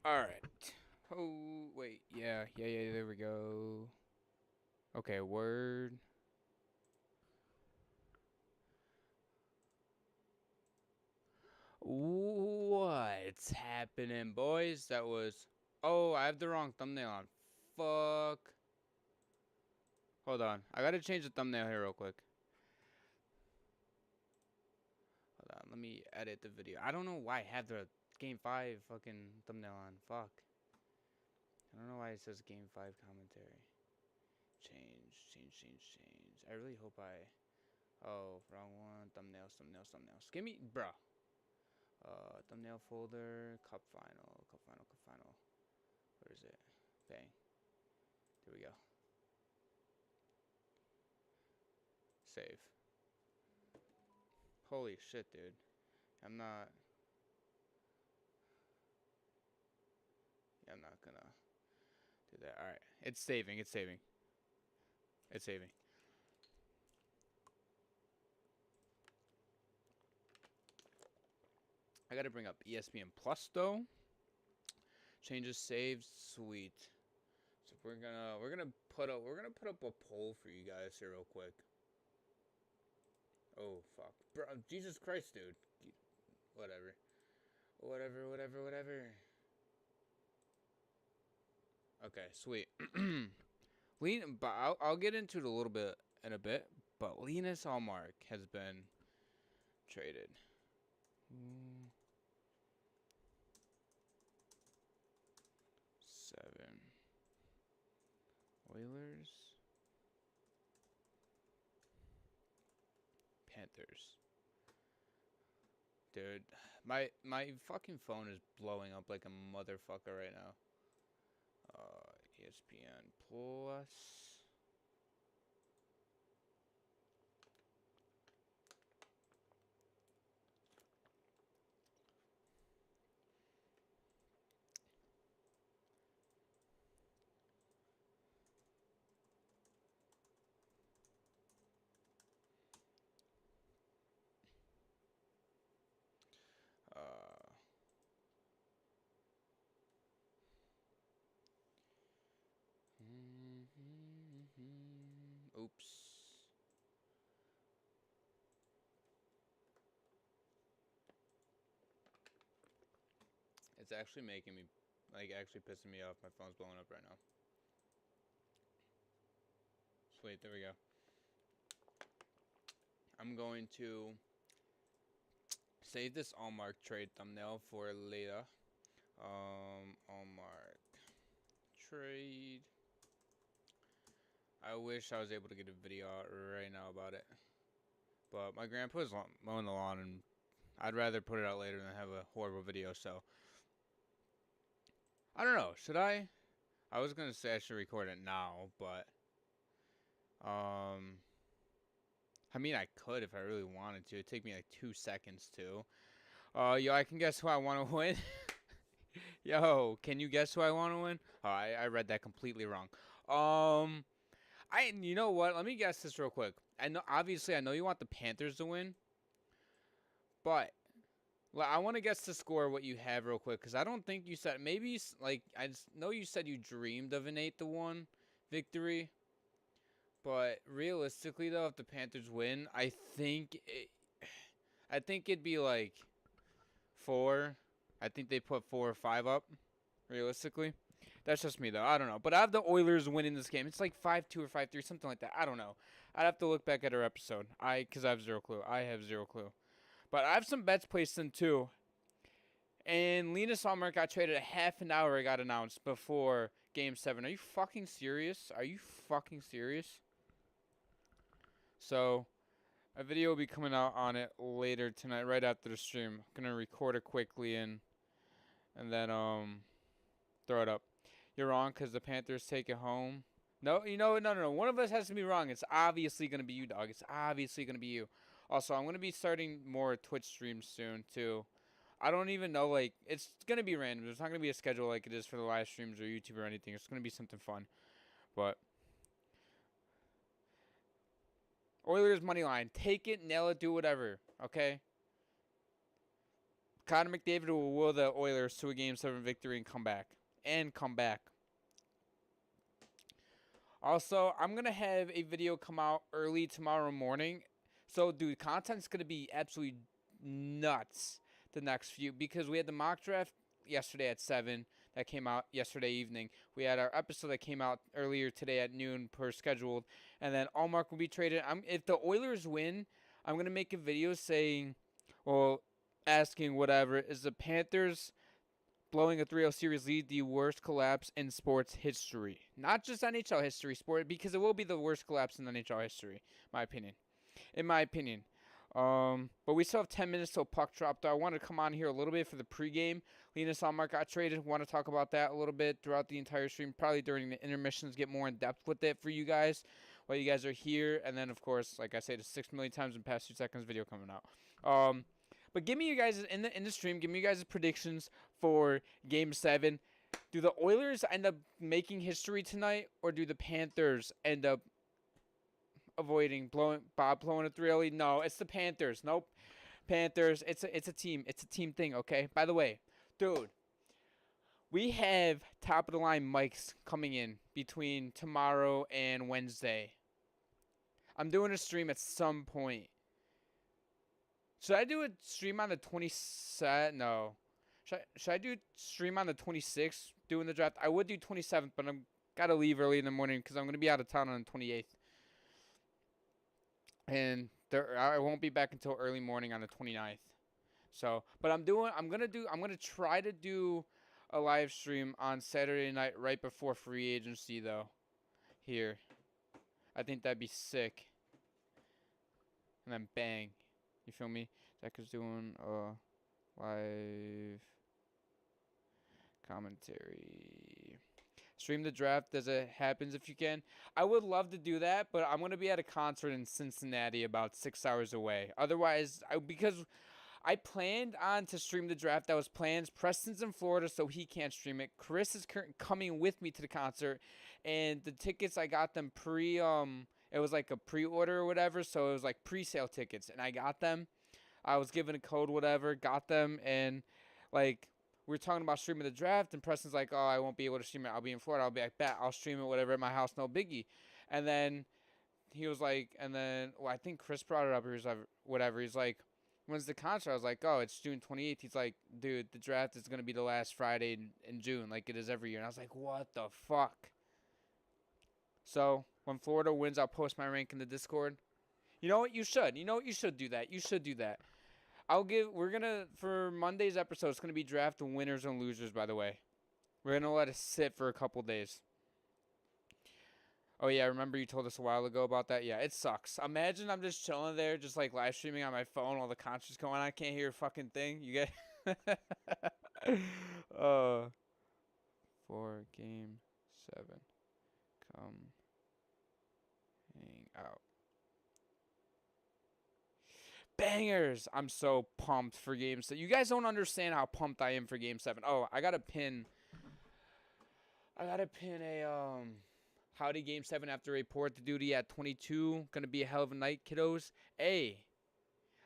Alright. Oh, wait. Yeah, there we go. Okay, word. What's happening, boys? That was... Oh, I have the wrong thumbnail on. Fuck. Hold on. I gotta change the thumbnail here real quick. Hold on. Let me edit the video. I don't know why I have the Game 5 fucking thumbnail on. Fuck. I don't know why it says Game 5 commentary. Change. I really hope I... Oh, wrong one. Thumbnails. Give me... Bruh. Thumbnail folder. Cup final. Where is it? Bang. There we go. Save. Holy shit, dude. I'm not gonna do that. Alright. It's saving. I gotta bring up ESPN Plus though. Changes saved. Sweet. So we're gonna put up a poll for you guys here real quick. Oh fuck. Bro, Jesus Christ, dude. Whatever. Okay, sweet. But I'll get into it a little bit in a bit. But Linus Allmark has been traded. 7 Oilers, Panthers. Dude, my fucking phone is blowing up like a motherfucker right now. ESPN Plus. Oops. It's actually making me, like, actually pissing me off. My phone's blowing up right now. Sweet, there we go. I'm going to save this Allmark trade thumbnail for later. Allmark trade. I wish I was able to get a video out right now about it. But my grandpa's mowing the lawn, and I'd rather put it out later than have a horrible video, so. I don't know. Should I? I was going to say I should record it now, but. I mean, I could if I really wanted to. It'd take me like 2 seconds to. Yo, I can guess who I want to win. Yo, can you guess who I want to win? Oh, I read that completely wrong. You know what? Let me guess this real quick. Obviously, I know you want the Panthers to win, but I want to guess the score what you have real quick because I don't think you said maybe like I just know you said you dreamed of an 8-1 victory, but realistically though, if the Panthers win, I think it'd be like 4. I think they put 4 or 5 up, realistically. That's just me, though. I don't know. But I have the Oilers winning this game. It's like 5-2 or 5-3, something like that. I don't know. I'd have to look back at our episode. Because I have zero clue. I have zero clue. But I have some bets placed in, too. And Linus Allmark got traded a half an hour, it got announced, before Game 7. Are you fucking serious? So, a video will be coming out on it later tonight, right after the stream. I'm going to record it quickly and then, throw it up. You're wrong because the Panthers take it home. No, no. One of us has to be wrong. It's obviously going to be you, dog. It's obviously going to be you. Also, I'm going to be starting more Twitch streams soon, too. I don't even know, like, it's going to be random. There's not going to be a schedule like it is for the live streams or YouTube or anything. It's going to be something fun. But Oilers money line. Take it, nail it, do whatever. Okay? Connor McDavid will will the Oilers to a Game 7 victory and come back. And come back. Also, I'm going to have a video come out early tomorrow morning. So, dude, content's going to be absolutely nuts the next few. Because we had the mock draft yesterday at 7 that came out yesterday evening. We had our episode that came out earlier today at noon per scheduled. And then Allmark will be traded. If the Oilers win, I'm going to make a video saying, well, asking whatever, is the Panthers blowing a 3-0 series lead the worst collapse in sports history? Not just NHL history, because it will be the worst collapse in NHL history, in my opinion. But we still have 10 minutes till puck drop, though. I want to come on here a little bit for the pregame. Linus Allmark got traded. Want to talk about that a little bit throughout the entire stream. Probably during the intermissions, get more in depth with it for you guys while you guys are here. And then, of course, like I say, the 6 million times in the past 2 seconds video coming out. But give me you guys in the stream. Give me you guys' predictions for Game 7. Do the Oilers end up making history tonight, or do the Panthers end up avoiding blowing a 3-0 lead? No, it's the Panthers. Nope, Panthers. It's a team. It's a team thing. Okay. By the way, dude, we have top of the line mics coming in between tomorrow and Wednesday. I'm doing a stream at some point. Should I do a stream on the 27th? No. Should I do stream on the 26th doing the draft? I would do 27th, but I'm got to leave early in the morning because I'm going to be out of town on the 28th. And I won't be back until early morning on the 29th. So, but I'm going to try to do a live stream on Saturday night right before free agency though. Here. I think that'd be sick. And then bang. You feel me? Zach is doing live commentary. Stream the draft as it happens if you can. I would love to do that, but I'm going to be at a concert in Cincinnati about 6 hours away. Otherwise, because I planned on to stream the draft. That was plans. Preston's in Florida, so he can't stream it. Chris is coming with me to the concert, and the tickets, I got them it was like a pre-order or whatever, so it was like pre-sale tickets, and I got them. I was given a code, whatever, got them, and like we were talking about streaming the draft, and Preston's like, oh, I won't be able to stream it. I'll be in Florida. I'll be like, bet, I'll stream it, whatever, at my house, no biggie. And then he was like, well, I think Chris brought it up. He was like, whatever. He's like, when's the concert? I was like, oh, it's June 28th. He's like, dude, the draft is going to be the last Friday in June, like it is every year. And I was like, what the fuck? So when Florida wins, I'll post my rank in the Discord. You know what? You should. You know what? You should do that. You should do that. For Monday's episode, it's going to be draft the winners and losers, by the way. We're going to let it sit for a couple days. Oh, yeah, remember you told us a while ago about that? Yeah, it sucks. Imagine I'm just chilling there, just like live streaming on my phone while the concert's going on. I can't hear a fucking thing. You get for Game 7. Come hang out. Bangers! I'm so pumped for Game 7. You guys don't understand how pumped I am for Game 7. Oh, I gotta pin a howdy Game 7 after report to duty at 22. Gonna be a hell of a night, kiddos. Hey,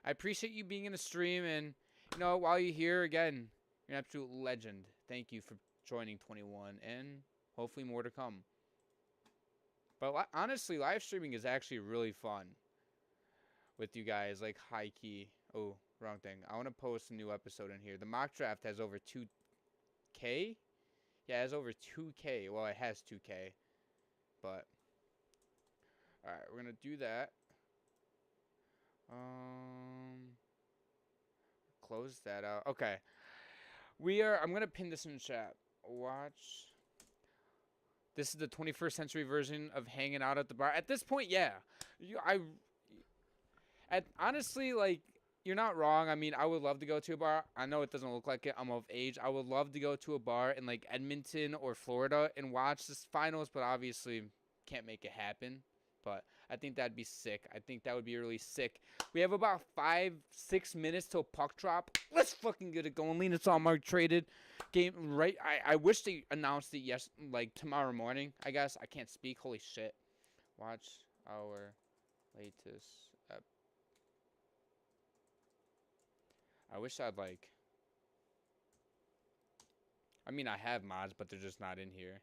I appreciate you being in the stream, and you know, while you're here again, you're an absolute legend. Thank you for joining 21, and hopefully more to come. But honestly, live streaming is actually really fun with you guys, like high key. Oh, wrong thing. I want to post a new episode in here. The mock draft has over 2K. Yeah, it has over 2K. Well, it has 2K. But alright, we're gonna do that. Close that out. Okay. I'm gonna pin this in the chat. Watch. This is the 21st century version of hanging out at the bar. At this point, yeah. Honestly, like, you're not wrong. I mean, I would love to go to a bar. I know it doesn't look like it. I'm of age. I would love to go to a bar in, like, Edmonton or Florida and watch this finals, but obviously can't make it happen. But I think that'd be sick. I think that would be really sick. We have about 5-6 minutes till puck drop. Let's fucking get it going. Linus Allmark traded. Game right. I wish they announced it like tomorrow morning. I guess I can't speak. Holy shit. Watch our latest. I wish I'd like I mean, I have mods, but they're just not in here.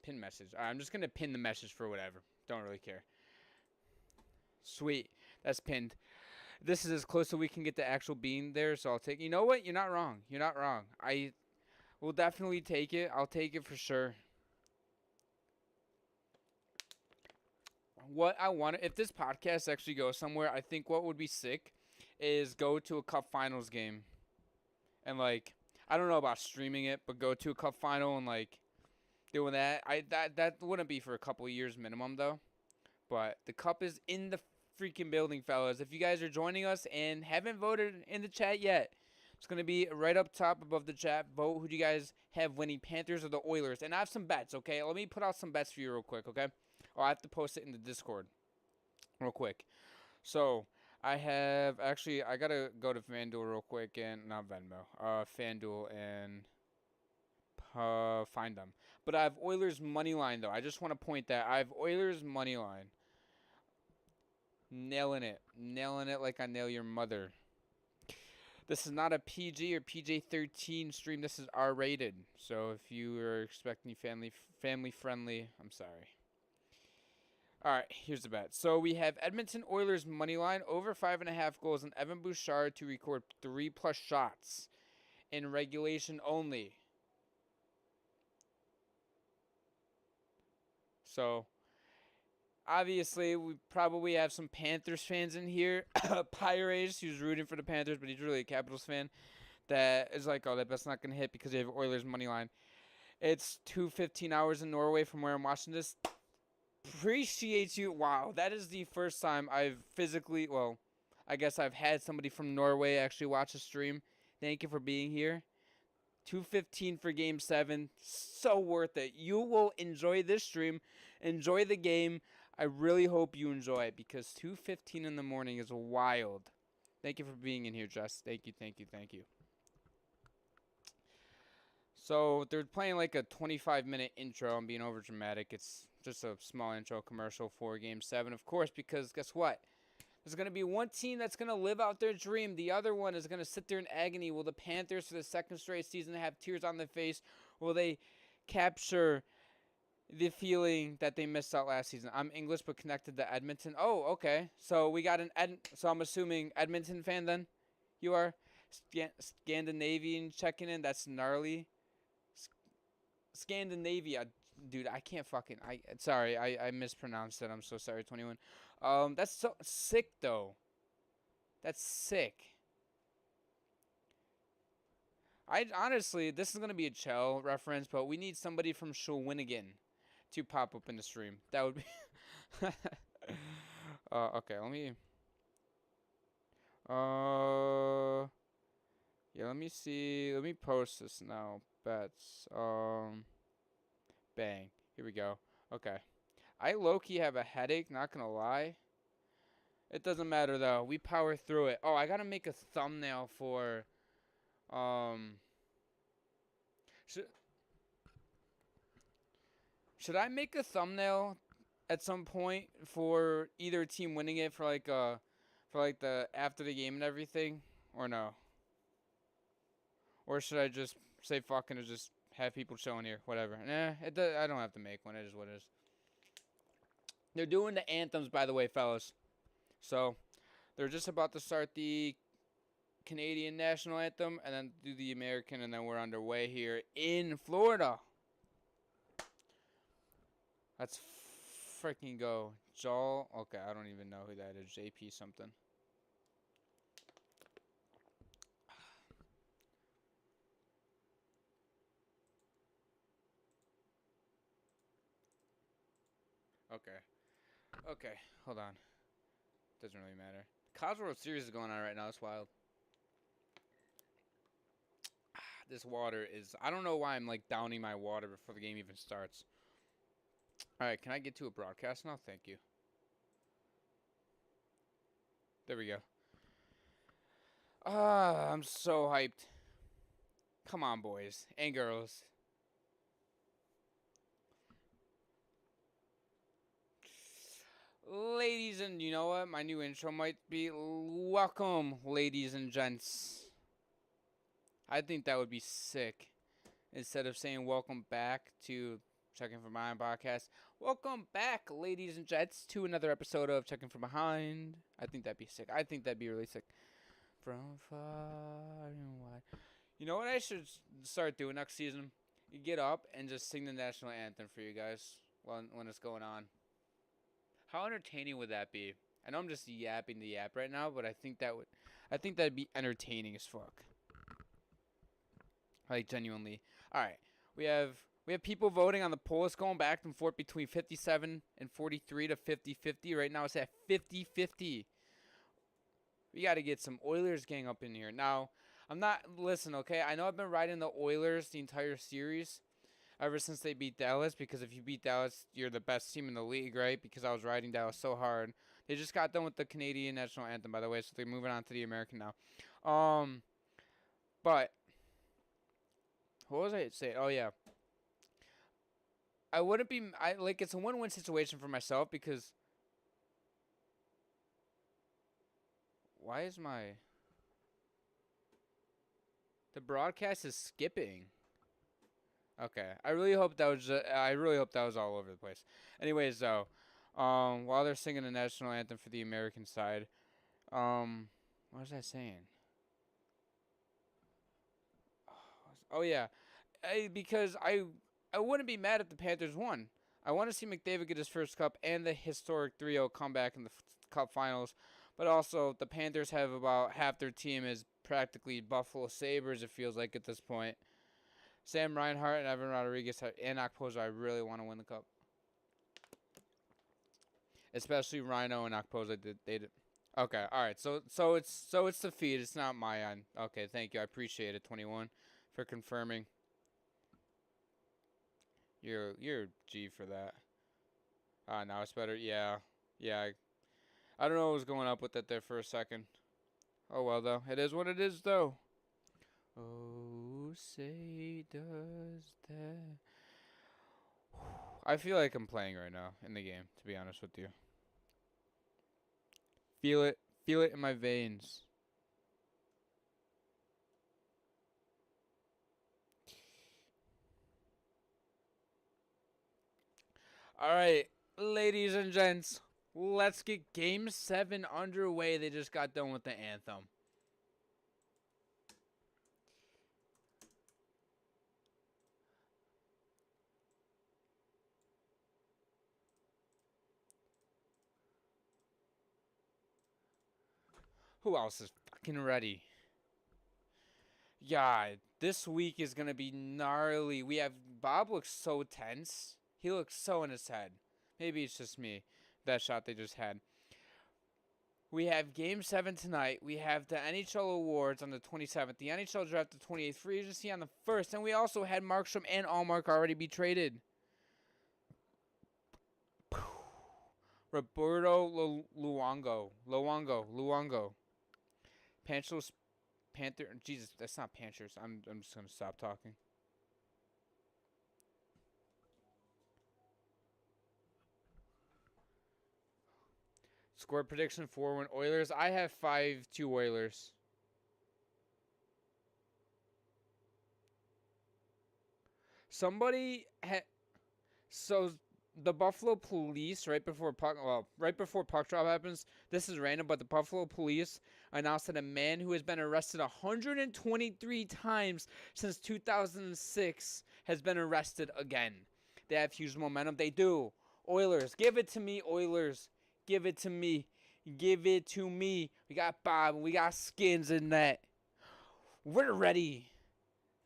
Pin message. All right, I'm just gonna pin the message for whatever. Don't really care. Sweet, that's pinned. This is as close as we can get to actual being there, so I'll take. You know what? You're not wrong. You're not wrong. I will definitely take it. I'll take it for sure. What I want, if this podcast actually goes somewhere, I think what would be sick is go to a cup finals game and like, I don't know about streaming it, but go to a cup final and like doing that. That wouldn't be for a couple of years minimum though. But the cup is in the freaking building, fellas. If you guys are joining us and haven't voted in the chat yet, it's gonna be right up top above the chat. Vote who do you guys have winning, Panthers or the Oilers? And I have some bets. Okay, let me put out some bets for you real quick. Okay, I have to post it in the Discord real quick. So I have actually I gotta go to FanDuel real quick and not Venmo, FanDuel and find them. But I have Oilers money line though. I just want to point that I have Oilers money line. Nailing it like I nail your mother. This is not a PG or PJ-13 stream. This is R-rated. So if you are expecting family friendly, I'm sorry. All right, here's the bet. So we have Edmonton Oilers money line over 5.5 goals and Evan Bouchard to record 3+ shots in regulation only. So obviously we probably have some Panthers fans in here. Pirates, who's rooting for the Panthers, but he's really a Capitals fan. That is like, oh, that bet's not gonna hit because they have Oilers money line. It's 2:15 hours in Norway from where I'm watching this. Appreciate you. Wow, that is the first time I've physically, well, I guess I've had somebody from Norway actually watch a stream. Thank you for being here. 2:15 for Game 7. So worth it. You will enjoy this stream. Enjoy the game. I really hope you enjoy it because 2:15 in the morning is wild. Thank you for being in here, Jess. Thank you, thank you, thank you. So they're playing like a 25-minute intro. I'm being over dramatic. It's just a small intro commercial for Game 7, of course, because guess what? There's going to be one team that's going to live out their dream. The other one is going to sit there in agony. Will the Panthers, for the second straight season, have tears on their face? Will they capture the feeling that they missed out last season? I'm English but connected to Edmonton. Oh, okay. So we got so I'm assuming Edmonton fan then? You are? Scandinavian checking in? That's gnarly. Scandinavia. Dude, I can't fucking... Sorry, I mispronounced it. I'm so sorry, 21. That's so sick, though. That's sick. Honestly, this is going to be a Chell reference, but we need somebody from Shawinigan to pop up in the stream. That would be... okay, let me... yeah, let me see. Let me post this now. Bets. Bang. Here we go. Okay. I low-key have a headache, not gonna lie. It doesn't matter, though. We power through it. Oh, I gotta make a thumbnail for... Should I make a thumbnail at some point for either team winning it for like the after the game and everything, or no? Or should I just say fucking and just have people showing here, whatever? Nah, I don't have to make one. It is what it is. They're doing the anthems, by the way, fellas. So they're just about to start the Canadian national anthem and then do the American, and then we're underway here in Florida. Let's freaking go. Joel. Okay, I don't even know who that is. JP something. Okay, hold on. Doesn't really matter. College World Series is going on right now. It's wild. This water is... I don't know why I'm, like, downing my water before the game even starts. Alright, can I get to a broadcast now? Thank you. There we go. I'm so hyped. Come on, boys and girls. Ladies and... You know what? My new intro might be... Welcome, ladies and gents. I think that would be sick. Instead of saying welcome back to Checking From Behind podcast, welcome back, ladies and gents, to another episode of Checking From Behind. I think that'd be sick. I think that'd be really sick. From far and wide. You know what I should start doing next season? You get up and just sing the national anthem for you guys when it's going on. How entertaining would that be? I know I'm just yapping the yap right now, but I think that'd be entertaining as fuck. Like, genuinely. Alright. We have people voting on the poll. It's going back and forth between 57 and 43 to 50-50. Right now it's at 50-50. We got to get some Oilers gang up in here. Now, listen, okay? I know I've been riding the Oilers the entire series ever since they beat Dallas, because if you beat Dallas, you're the best team in the league, right? Because I was riding Dallas so hard. They just got done with the Canadian national anthem, by the way, so they're moving on to the American now. But what was I saying? Oh, yeah. It's a win-win situation for myself because why is the broadcast is skipping? Okay. I really hope that was all over the place. Anyways, though, while they're singing the national anthem for the American side, what was I saying? Oh yeah, because I wouldn't be mad if the Panthers won. I want to see McDavid get his first cup and the historic 3-0 comeback in the cup finals. But also, the Panthers have about half their team is practically Buffalo Sabres, it feels like at this point. Sam Reinhart and Evan Rodriguez and Okposo, I really want to win the cup. Especially Rhino and Okposo, they did. Okay, all right. So it's the feed. It's not my end. Okay, thank you. I appreciate it, 21, for confirming. You're G for that. Now it's better. Yeah. I don't know what was going up with it there for a second. Oh well, though. It is what it is, though. Oh, say does that. I feel like I'm playing right now in the game, to be honest with you. Feel it in my veins. All right, ladies and gents, let's get Game 7 underway. They just got done with the anthem. Who else is fucking ready? Yeah, this week is going to be gnarly. Bob looks so tense. He looks so in his head. Maybe it's just me. That shot they just had. We have Game 7 tonight. We have the NHL Awards on the 27th. The NHL Draft the 28th. Free agency on the 1st. And we also had Markstrom and Allmark already be traded. Roberto Luongo. Panther. Jesus, that's not Panthers. I'm just going to stop talking. Score prediction for when Oilers. I have 5-2 Oilers. So the Buffalo Police right before puck drop happens. This is random, but the Buffalo Police announced that a man who has been arrested 123 times since 2006 has been arrested again. They have huge momentum. They do. Oilers, give it to me, Oilers. Give it to me. Give it to me. We got Bob. We got Skins in that. We're ready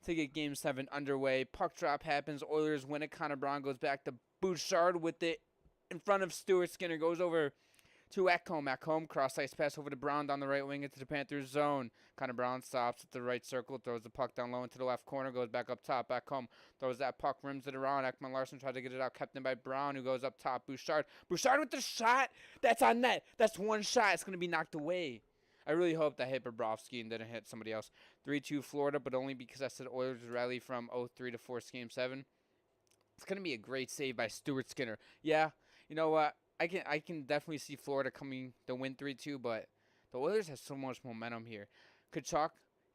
to get Game 7 underway. Puck drop happens. Oilers win it. Connor Brown goes back to Bouchard with it in front of Stuart Skinner. Goes over to Ekholm. Ekholm cross-ice pass over to Brown down the right wing into the Panthers zone. Connor Brown stops at the right circle. Throws the puck down low into the left corner. Goes back up top. Ekholm throws that puck. Rims it around. Ekman Larson tried to get it out. Kept in by Brown, who goes up top. Bouchard with the shot. That's on net. That's one shot. It's going to be knocked away. I really hope that hit Bobrovsky and didn't hit somebody else. 3-2 Florida, but only because I said Oilers rally from 0-3 to force Game 7. It's going to be a great save by Stuart Skinner. Yeah, you know what? I can definitely see Florida coming to win 3-2, but the Oilers have so much momentum here. Kachuk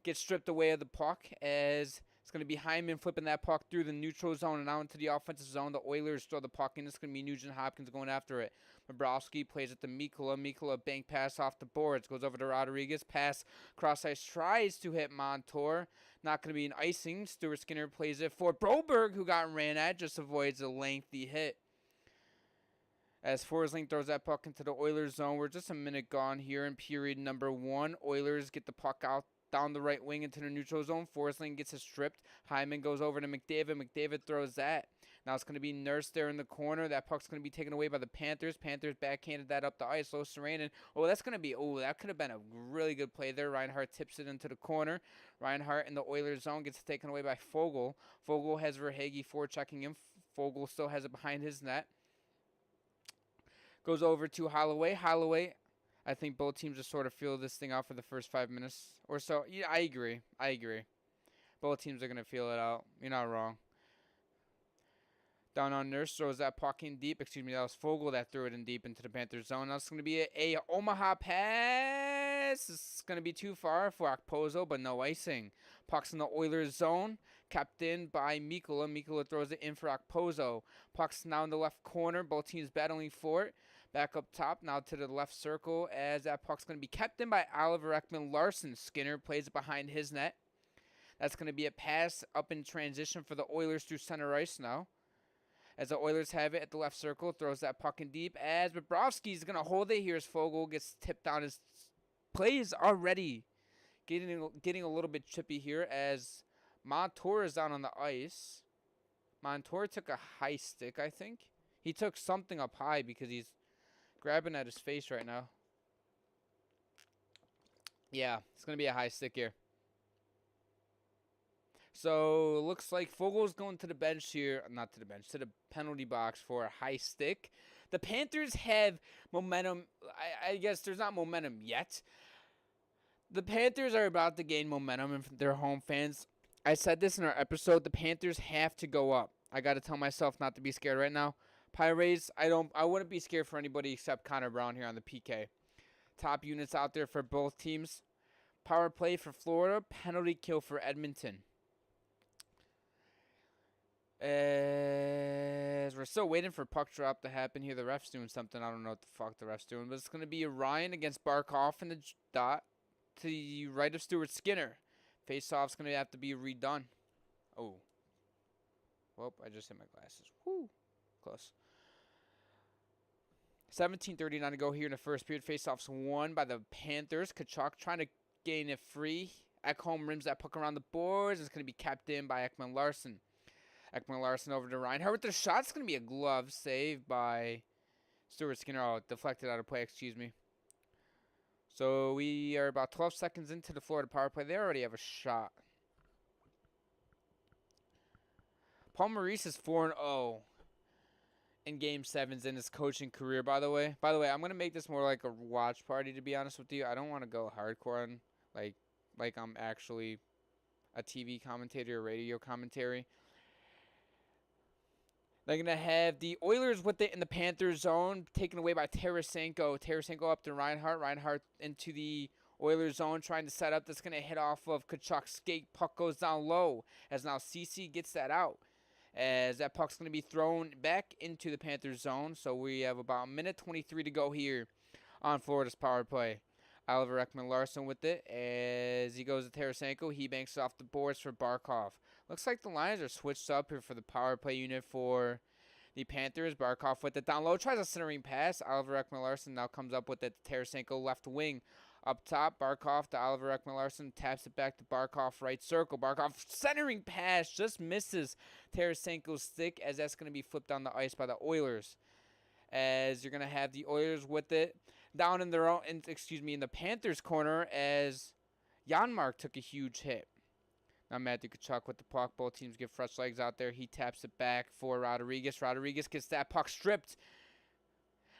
gets stripped away of the puck as it's going to be Hyman flipping that puck through the neutral zone and out into the offensive zone. The Oilers throw the puck in. It's going to be Nugent Hopkins going after it. Bobrovsky plays it to Mikkola. Mikkola bank pass off the boards. Goes over to Rodriguez. Pass cross ice. Tries to hit Montour. Not going to be an icing. Stuart Skinner plays it for Broberg, who got ran at. Just avoids a lengthy hit. As Forsling throws that puck into the Oilers zone. We're just a minute gone here in period number 1. Oilers get the puck out down the right wing into the neutral zone. Forsling gets it stripped. Hyman goes over to McDavid. McDavid throws that. Now it's going to be Nurse there in the corner. That puck's going to be taken away by the Panthers. Panthers backhanded that up the ice. Low Saranen. That's going to be, that could have been a really good play there. Reinhart tips it into the corner. Reinhart in the Oilers zone gets taken away by Foegele. Foegele has Verhaeghe forechecking him. Foegele still has it behind his net. Goes over to Holloway. Holloway, I think both teams just sort of feel this thing out for the first 5 minutes or so. Yeah, I agree. Both teams are going to feel it out. You're not wrong. Down on Nurse throws that puck in deep. Excuse me, that was Foegele that threw it in deep into the Panthers zone. Now it's going to be a Omaha pass. It's going to be too far for Okposo, but no icing. Puck's in the Oilers zone. Kept in by Mikkola. Mikkola throws it in for Okposo. Puck's now in the left corner. Both teams battling for it. Back up top, now to the left circle, as that puck's going to be kept in by Oliver Ekman-Larsson. Skinner plays it behind his net. That's going to be a pass up in transition for the Oilers through center ice now. As the Oilers have it at the left circle, throws that puck in deep. As Bobrovsky's going to hold it. Here's Foegele, gets tipped down. His play is already getting a little bit chippy here as Montour is down on the ice. Montour took a high stick, I think. He took something up high because he's grabbing at his face right now. Yeah, it's going to be a high stick here. So, looks like Fogel's going to the bench here. Not to the bench, to the penalty box for a high stick. The Panthers have momentum. I guess there's not momentum yet. The Panthers are about to gain momentum in their home fans. I said this in our episode. The Panthers have to go up. I got to tell myself not to be scared right now. Pirates, I wouldn't be scared for anybody except Connor Brown here on the PK. Top units out there for both teams. Power play for Florida. Penalty kill for Edmonton. As we're still waiting for puck drop to happen here. The ref's doing something. I don't know what the fuck the ref's doing. But it's going to be Ryan against Barkov in the dot to the right of Stuart Skinner. Face-off's going to have to be redone. Oh. Well, I just hit my glasses. Woo. Close. 17:39 to go here in the first period. Face-offs won by the Panthers. Kachuk trying to gain it free. Ekholm rims that puck around the boards. It's going to be kept in by Ekman-Larsson. Ekman-Larsson over to Reinhart with the shot. It's going to be a glove save by Stuart Skinner. Oh, deflected out of play, excuse me. So we are about 12 seconds into the Florida power play. They already have a shot. Paul Maurice is 4-0 in Game 7s in his coaching career, by the way. I'm going to make this more like a watch party, to be honest with you. I don't want to go hardcore on, like I'm actually a TV commentator or radio commentary. They're going to have the Oilers with it in the Panthers zone, taken away by Tarasenko. Tarasenko up to Reinhart. Reinhart into the Oilers zone, trying to set up. That's going to hit off of Kachuk's skate. Puck goes down low, as now CC gets that out. As that puck's going to be thrown back into the Panthers zone. So we have about a minute 23 to go here on Florida's power play. Oliver Ekman-Larsson with it as he goes to Tarasenko. He banks off the boards for Barkov. Looks like the lines are switched up here for the power play unit for the Panthers. Barkov with it down low. Tries a centering pass. Oliver Ekman-Larsson now comes up with it. Tarasenko left wing. Up top, Barkov to Oliver Ekman-Larsson. Taps it back to Barkov right circle. Barkov centering pass. Just misses Tarasenko's stick as that's going to be flipped on the ice by the Oilers. As you're going to have the Oilers with it down in their own, in the Panthers corner as Janmark took a huge hit. Now Matthew Tkachuk with the puck. Both teams get fresh legs out there. He taps it back for Rodriguez. Rodriguez gets that puck stripped.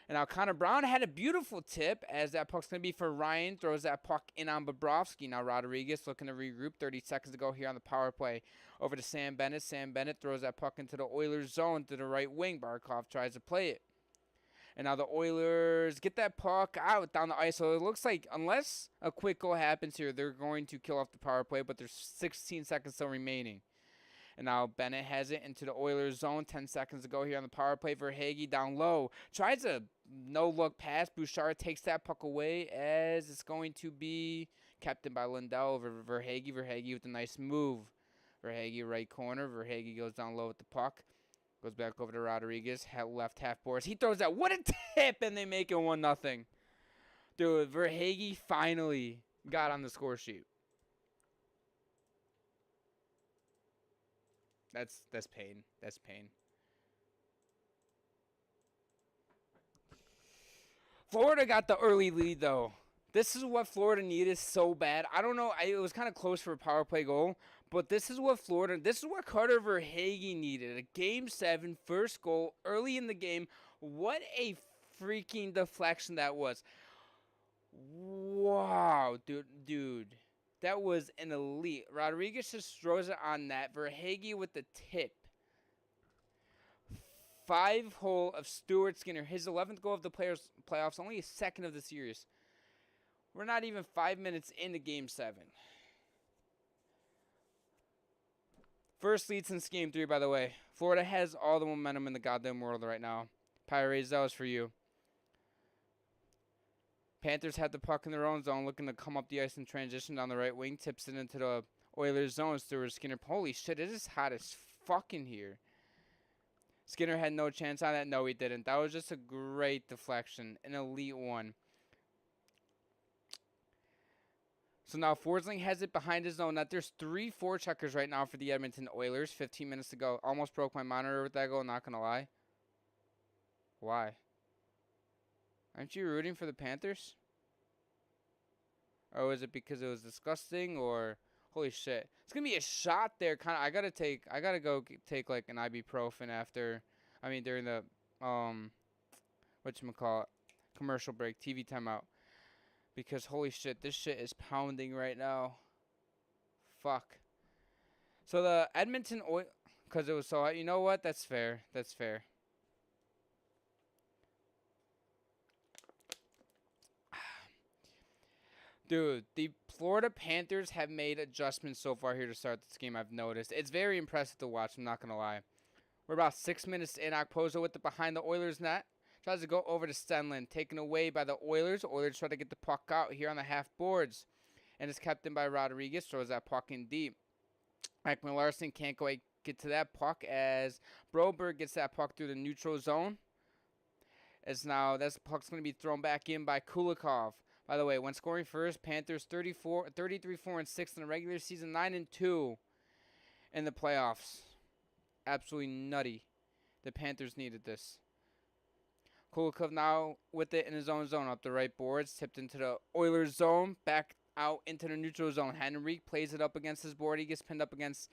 And now Connor Brown had a beautiful tip as that puck's going to be for Ryan. Throws that puck in on Bobrovsky. Now Rodriguez looking to regroup. 30 seconds to go here on the power play. Over to Sam Bennett. Sam Bennett throws that puck into the Oilers zone to the right wing. Barkov tries to play it. And now the Oilers get that puck out down the ice. So it looks like unless a quick goal happens here, they're going to kill off the power play. But there's 16 seconds still remaining. And now Bennett has it into the Oilers zone. 10 seconds to go here on the power play. Verhaeghe down low. Tries a no-look pass. Bouchard takes that puck away as it's going to be kept in by Lindell over Verhaeghe. Verhaeghe with a nice move. Verhaeghe right corner. Verhaeghe goes down low with the puck. Goes back over to Rodriguez. Left half boards. He throws that. What a tip! And they make it 1-0. Dude, Verhaeghe finally got on the score sheet. That's pain. That's pain. Florida got the early lead, though. This is what Florida needed so bad. I don't know. It was kind of close for a power play goal. But this is what Carter Verhaeghe needed. A Game 7 first goal early in the game. What a freaking deflection that was. Wow, dude. That was an elite. Rodriguez just throws it on net. Verhaeghe with the tip. 5-hole of Stuart Skinner. His 11th goal of the playoffs. Only his second of the series. We're not even 5 minutes into Game 7. First lead since Game 3, by the way. Florida has all the momentum in the goddamn world right now. Pirates, that was for you. Panthers had the puck in their own zone, looking to come up the ice and transition down the right wing. Tips it into the Oilers zone. Stuart Skinner. Holy shit, it is hot as fuck in here. Skinner had no chance on that. No, he didn't. That was just a great deflection. An elite one. So now Forsling has it behind his own net. There's 3 forecheckers right now for the Edmonton Oilers. 15 minutes to go. Almost broke my monitor with that goal, not going to lie. Why? Aren't you rooting for the Panthers? Or was it because it was disgusting? Or holy shit. It's going to be a shot there. I got to go take like an ibuprofen during the whatchamacallit, commercial break, TV timeout. Because holy shit, this shit is pounding right now. Fuck. So the Edmonton Oil, because it was so hot. You know what? That's fair. That's fair. Dude, the Florida Panthers have made adjustments so far here to start this game, I've noticed. It's very impressive to watch, I'm not going to lie. We're about 6 minutes in. Okposo with the behind the Oilers net. Tries to go over to Stanley. Taken away by the Oilers. Oilers try to get the puck out here on the half boards. And it's kept in by Rodriguez. Throws that puck in deep. Ekman Larson can't get to that puck as Broberg gets that puck through the neutral zone. As now that puck's going to be thrown back in by Kulikov. By the way, when scoring first, Panthers 33-4-6 in the regular season, 9-2 in the playoffs. Absolutely nutty. The Panthers needed this. Kulikov now with it in his own zone up the right boards. Tipped into the Oilers zone. Back out into the neutral zone. Henrique plays it up against his board. He gets pinned up against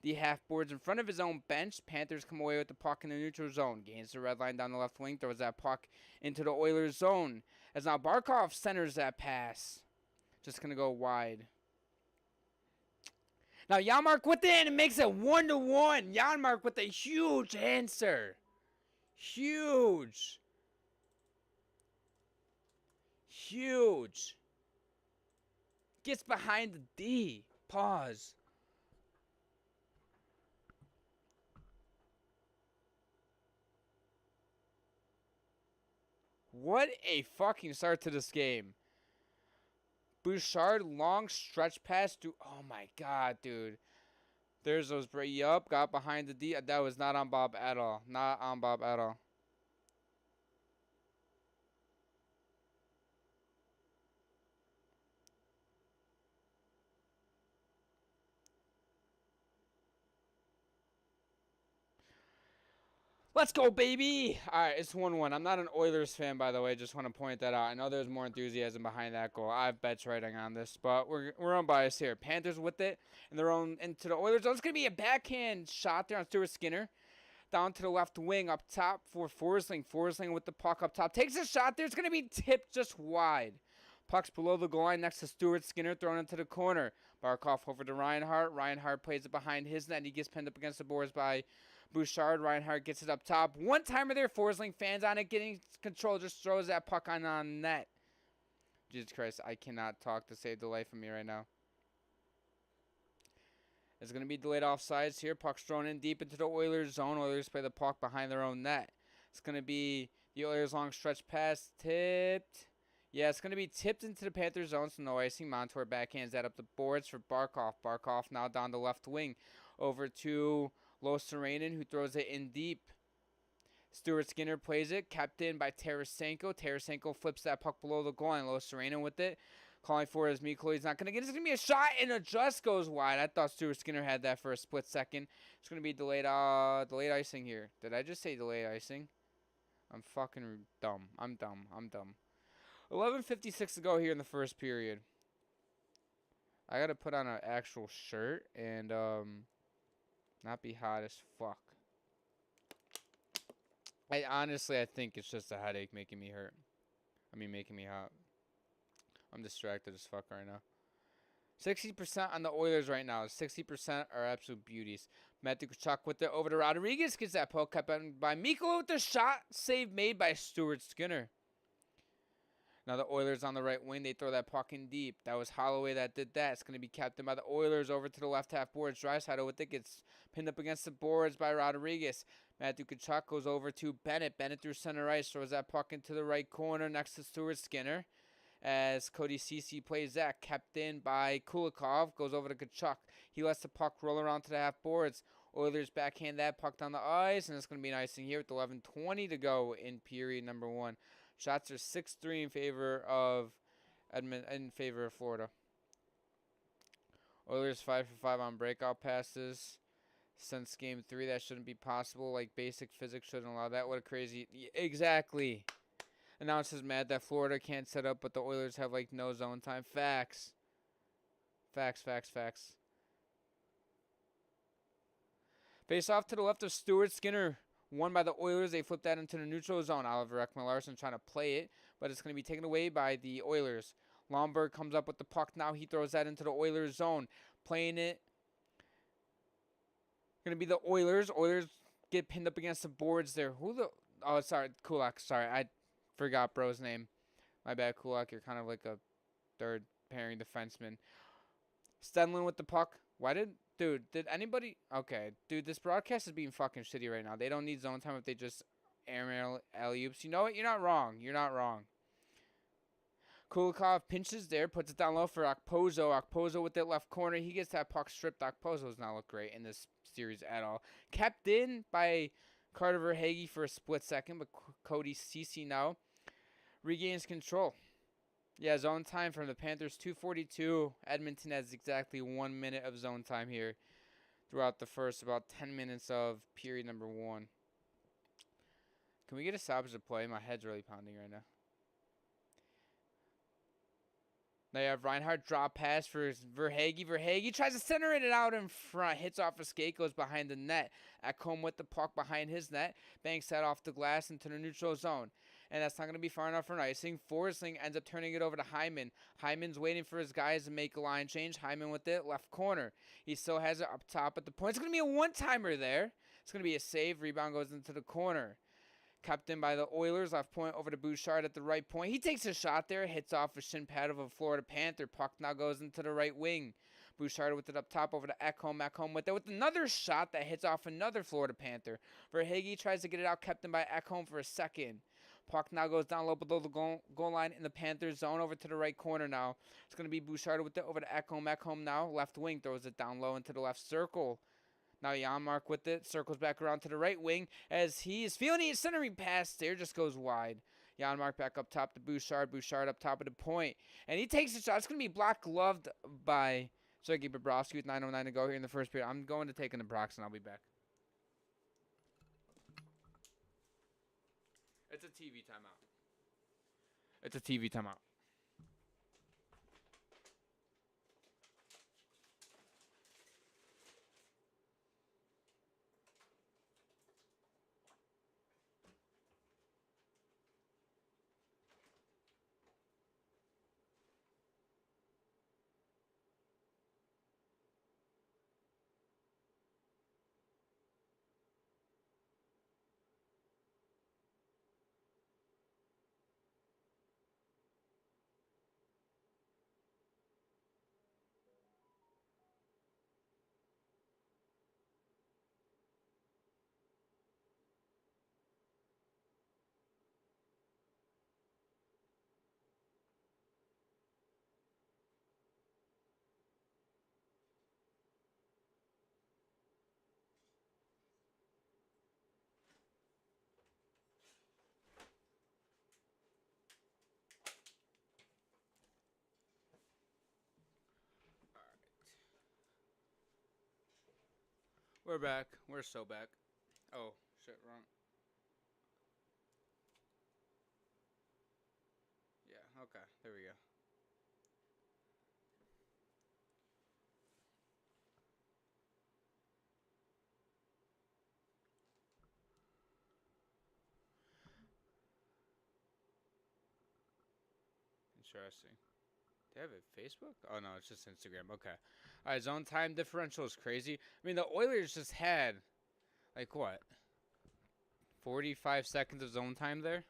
the half boards in front of his own bench. Panthers come away with the puck in the neutral zone. Gains the red line down the left wing. Throws that puck into the Oilers zone. As now Barkov centers that pass. Just going to go wide. Now Janmark with it and makes it 1-1. Janmark with a huge answer. Huge. Gets behind the D. Pause. What a fucking start to this game. Bouchard, long stretch pass to... Oh, my God, dude. There's those... Yup, got behind the D. That was not on Bob at all. Not on Bob at all. Let's go, baby! Alright, it's 1-1. I'm not an Oilers fan, by the way. Just want to point that out. I know there's more enthusiasm behind that goal. I have bets writing on this, but we're unbiased here. Panthers with it, and they're on into the Oilers. Oh, it's going to be a backhand shot there on Stuart Skinner. Down to the left wing, up top for Forsling. Forsling with the puck up top. Takes a shot there. It's going to be tipped just wide. Puck's below the goal line next to Stuart Skinner, thrown into the corner. Barkov over to Reinhart. Reinhart plays it behind his net. He gets pinned up against the boards by Bouchard, Reinhardt gets it up top. One-timer there. Forsling fans on it, getting control. Just throws that puck on net. Jesus Christ, I cannot talk to save the life of me right now. It's going to be delayed offsides here. Puck's thrown in deep into the Oilers zone. Oilers play the puck behind their own net. It's going to be the Oilers' long stretch pass tipped. Yeah, it's going to be tipped into the Panthers zone, so no icing. Montour backhands that up the boards for Barkov. Barkov now down the left wing. Over to Loserainen, who throws it in deep. Stuart Skinner plays it, kept in by Tarasenko. Tarasenko flips that puck below the goal line. Loserainen with it. Calling for his Mikko. He's not going to get it. It's going to be a shot, and it just goes wide. I thought Stuart Skinner had that for a split second. It's going to be delayed icing here. Did I just say delayed icing? I'm fucking dumb. I'm dumb. 11:56 to go here in the first period. I got to put on an actual shirt and not be hot as fuck. I think it's just a headache making me hurt. Making me hot. I'm distracted as fuck right now. 60% on the Oilers right now. 60% are absolute beauties. Matthew Tkachuk with it over to Rodriguez. Gets that poke kept by Mikko with the shot. Save made by Stuart Skinner. Now the Oilers on the right wing. They throw that puck in deep. That was Holloway that did that. It's going to be captained by the Oilers over to the left half boards. Draisaitl with it. Gets pinned up against the boards by Rodriguez. Matthew Tkachuk goes over to Bennett. Bennett through center ice. Throws that puck into the right corner next to Stuart Skinner. As Cody Ceci plays that, kept in by Kulikov, goes over to Tkachuk. He lets the puck roll around to the half boards. Oilers backhand that puck down the ice, and it's going to be an icing here with 11:20 to go in period number 1. Shots are 6-3 in favor of Edmonton, in favor of Florida. Oilers 5 for 5 on breakout passes. Since game 3, that shouldn't be possible. Like basic physics shouldn't allow that. What a crazy, exactly. Announcer's mad that Florida can't set up, but the Oilers have, like, no zone time. Facts. Face off to the left of Stuart Skinner. Won by the Oilers. They flip that into the neutral zone. Oliver Ekman-Larsson trying to play it, but it's going to be taken away by the Oilers. Lomberg comes up with the puck now. He throws that into the Oilers zone. Playing it. Going to be the Oilers. Oilers get pinned up against the boards there. Oh, sorry. Kulak. Sorry. I forgot bro's name. My bad, Kulak. You're kind of like a third pairing defenseman. Stanley with the puck. Did anybody? Okay, dude, this broadcast is being fucking shitty right now. They don't need zone time if they just air alley-oops. You know what? You're not wrong. Kulikov pinches there, puts it down low for Okposo. Okposo with that left corner. He gets that puck stripped. Okposo does not look great in this series at all. Kept in by Carter Verhaeghe for a split second, but Cody Ceci now regains control. Yeah, zone time from the Panthers, 2:42. Edmonton has exactly 1 minute of zone time here throughout the first about 10 minutes of period number 1. Can we get a stoppage of play? My head's really pounding right now. They have Reinhardt drop pass for Verhaeghe. Verhaeghe tries to center it out in front. Hits off a skate, goes behind the net. Ekholm with the puck behind his net. Banks that off the glass into the neutral zone. And that's not going to be far enough for an icing. Forsling ends up turning it over to Hyman. Hyman's waiting for his guys to make a line change. Hyman with it, left corner. He still has it up top at the point. It's going to be a one-timer there. It's going to be a save. Rebound goes into the corner. Kept in by the Oilers. Left point over to Bouchard at the right point. He takes a shot there. Hits off a shin pad of a Florida Panther. Puck now goes into the right wing. Bouchard with it up top over to Ekholm. Ekholm with it with another shot that hits off another Florida Panther. Verhaeghe tries to get it out. Kept in by Ekholm for a second. Puck now goes down low below the goal line in the Panthers zone over to the right corner now. It's going to be Bouchard with it over to Ekholm. Ekholm now left wing throws it down low into the left circle. Now Janmark with it. Circles back around to the right wing as he is feeling his centering pass there. Just goes wide. Janmark back up top to Bouchard. Bouchard up top of the point. And he takes a shot. It's going to be block gloved by Sergei Bobrovsky with 9:09 to go here in the first period. I'm going to take in the Brox and I'll be back. It's a TV timeout. We're back. We're so back. Oh, shit, wrong. Yeah, okay. There we go. Interesting. They have it Facebook? Oh, no, it's just Instagram. Okay. All right, zone time differential is crazy. I mean, the Oilers just had, like, what? 45 seconds of zone time there?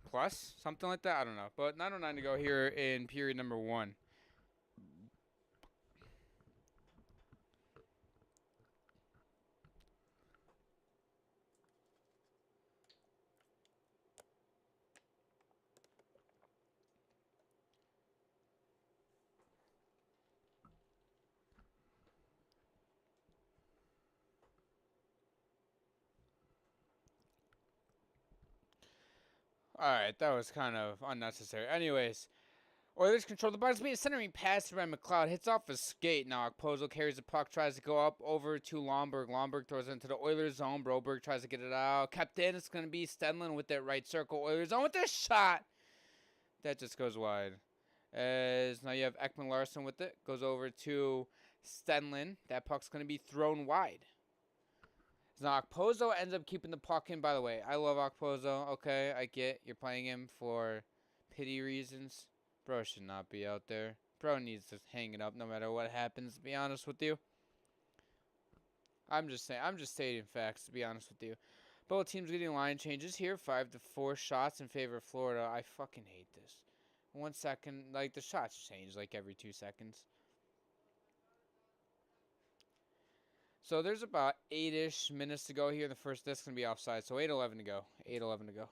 Plus? Something like that? I don't know. But 9:09 to go here in period number 1. All right, that was kind of unnecessary. Anyways, Oilers control the box. Being centering pass by McLeod hits off a skate. Now Okposo carries the puck, tries to go up over to Lomberg. Lomberg throws it into the Oilers zone. Broberg tries to get it out. Kept in. It's going to be Stenlin with that right circle. Oilers zone with a shot. That just goes wide. As now you have Ekman Larson with it. Goes over to Stenlin. That puck's going to be thrown wide. Now Okposo ends up keeping the puck in. By the way, I love Okposo. Okay, I get you're playing him for pity reasons. Bro should not be out there. Bro needs to hang it up no matter what happens, to be honest with you. I'm just saying. I'm just stating facts, to be honest with you. Both teams getting line changes here. 5-4 shots in favor of Florida. I fucking hate this. 1 second. Like, the shots change, like, every 2 seconds. So there's about 8-ish minutes to go here in the first. That's going to be offside. So 8:11 to go. 8:11 to go.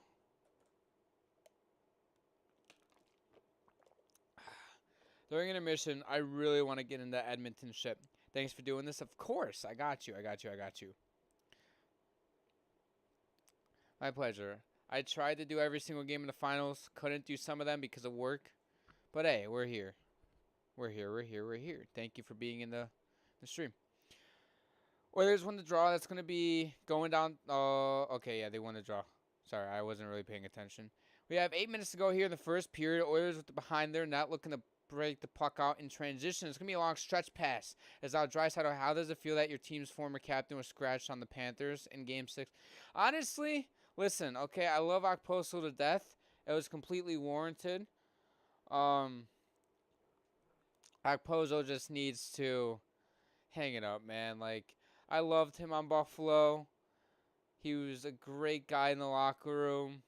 During intermission, I really want to get into Edmonton ship. Thanks for doing this. Of course. I got you. I got you. I got you. My pleasure. I tried to do every single game in the finals. Couldn't do some of them because of work. But hey, we're here. We're here. We're here. We're here. Thank you for being in the stream. Oilers won the draw. That's going to be going down. Okay, yeah, they won the draw. Sorry, I wasn't really paying attention. We have 8 minutes to go here in the first period. Oilers with the behind there, not looking to break the puck out in transition. It's going to be a long stretch pass. As out Draisaitl, how does it feel that your team's former captain was scratched on the Panthers in Game 6? Honestly, listen, okay, I love Okposo to death. It was completely warranted. Okposo just needs to hang it up, man. Like, I loved him on Buffalo. He was a great guy in the locker room.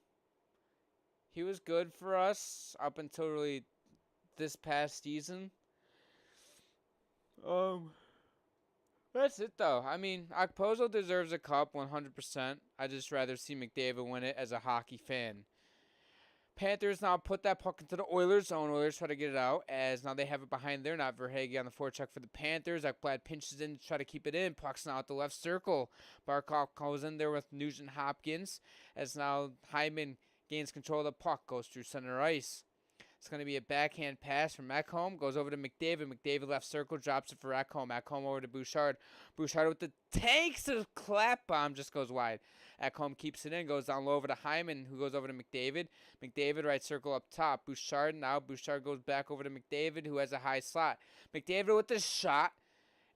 He was good for us up until really this past season. That's it though. I mean, Okposo deserves a cup 100%. I'd just rather see McDavid win it as a hockey fan. Panthers now put that puck into the Oilers zone. Oilers try to get it out as now they have it behind there. Not Verhaeghe on the forecheck for the Panthers. Ekblad pinches in to try to keep it in. Puck's now at the left circle. Barkov goes in there with Nugent Hopkins as now Hyman gains control of the puck. Goes through center ice. It's going to be a backhand pass from Ekholm. Goes over to McDavid. McDavid left circle. Drops it for Ekholm. Ekholm over to Bouchard. Bouchard with the takes. The clap bomb just goes wide. Ekholm keeps it in. Goes down low over to Hyman, who goes over to McDavid. McDavid right circle up top. Bouchard now. Bouchard goes back over to McDavid, who has a high slot. McDavid with the shot.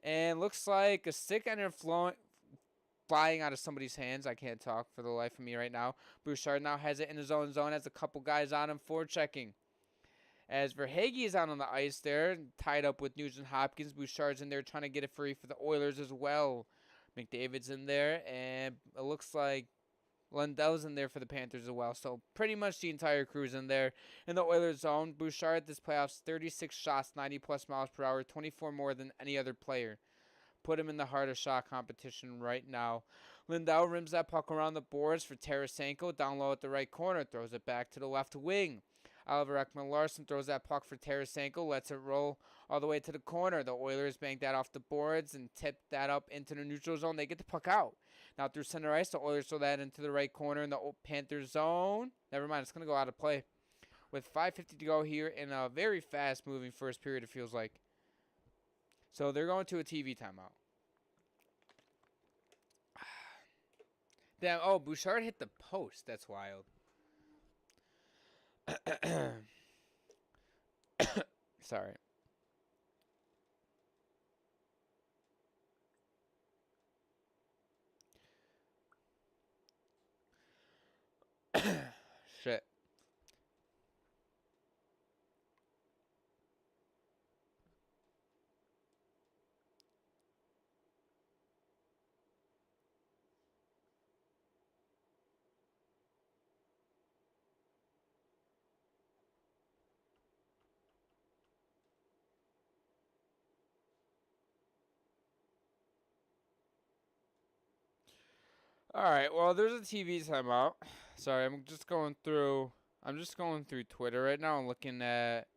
And looks like a stick ended up flying out of somebody's hands. I can't talk for the life of me right now. Bouchard now has it in his own zone. Has a couple guys on him forechecking. As Verhaeghe is out on the ice there, tied up with Nugent Hopkins. Bouchard's in there trying to get it free for the Oilers as well. McDavid's in there, and it looks like Lundell's in there for the Panthers as well. So pretty much the entire crew's in there. In the Oilers zone, Bouchard this playoffs, 36 shots, 90-plus miles per hour, 24 more than any other player. Put him in the heart of shot competition right now. Lundell rims that puck around the boards for Tarasenko. Down low at the right corner, throws it back to the left wing. Oliver Ekman-Larsson throws that puck for Tarasenko, lets it roll all the way to the corner. The Oilers bank that off the boards and tip that up into the neutral zone. They get the puck out. Now through center ice, the Oilers throw that into the right corner in the Panthers zone. Never mind, it's going to go out of play. With 5:50 to go here in a very fast-moving first period, it feels like. So they're going to a TV timeout. Damn, oh, Bouchard hit the post. That's wild. Sorry. Shit. All right. Well, there's a TV timeout. Sorry, I'm just going through. I'm just going through Twitter right now and looking at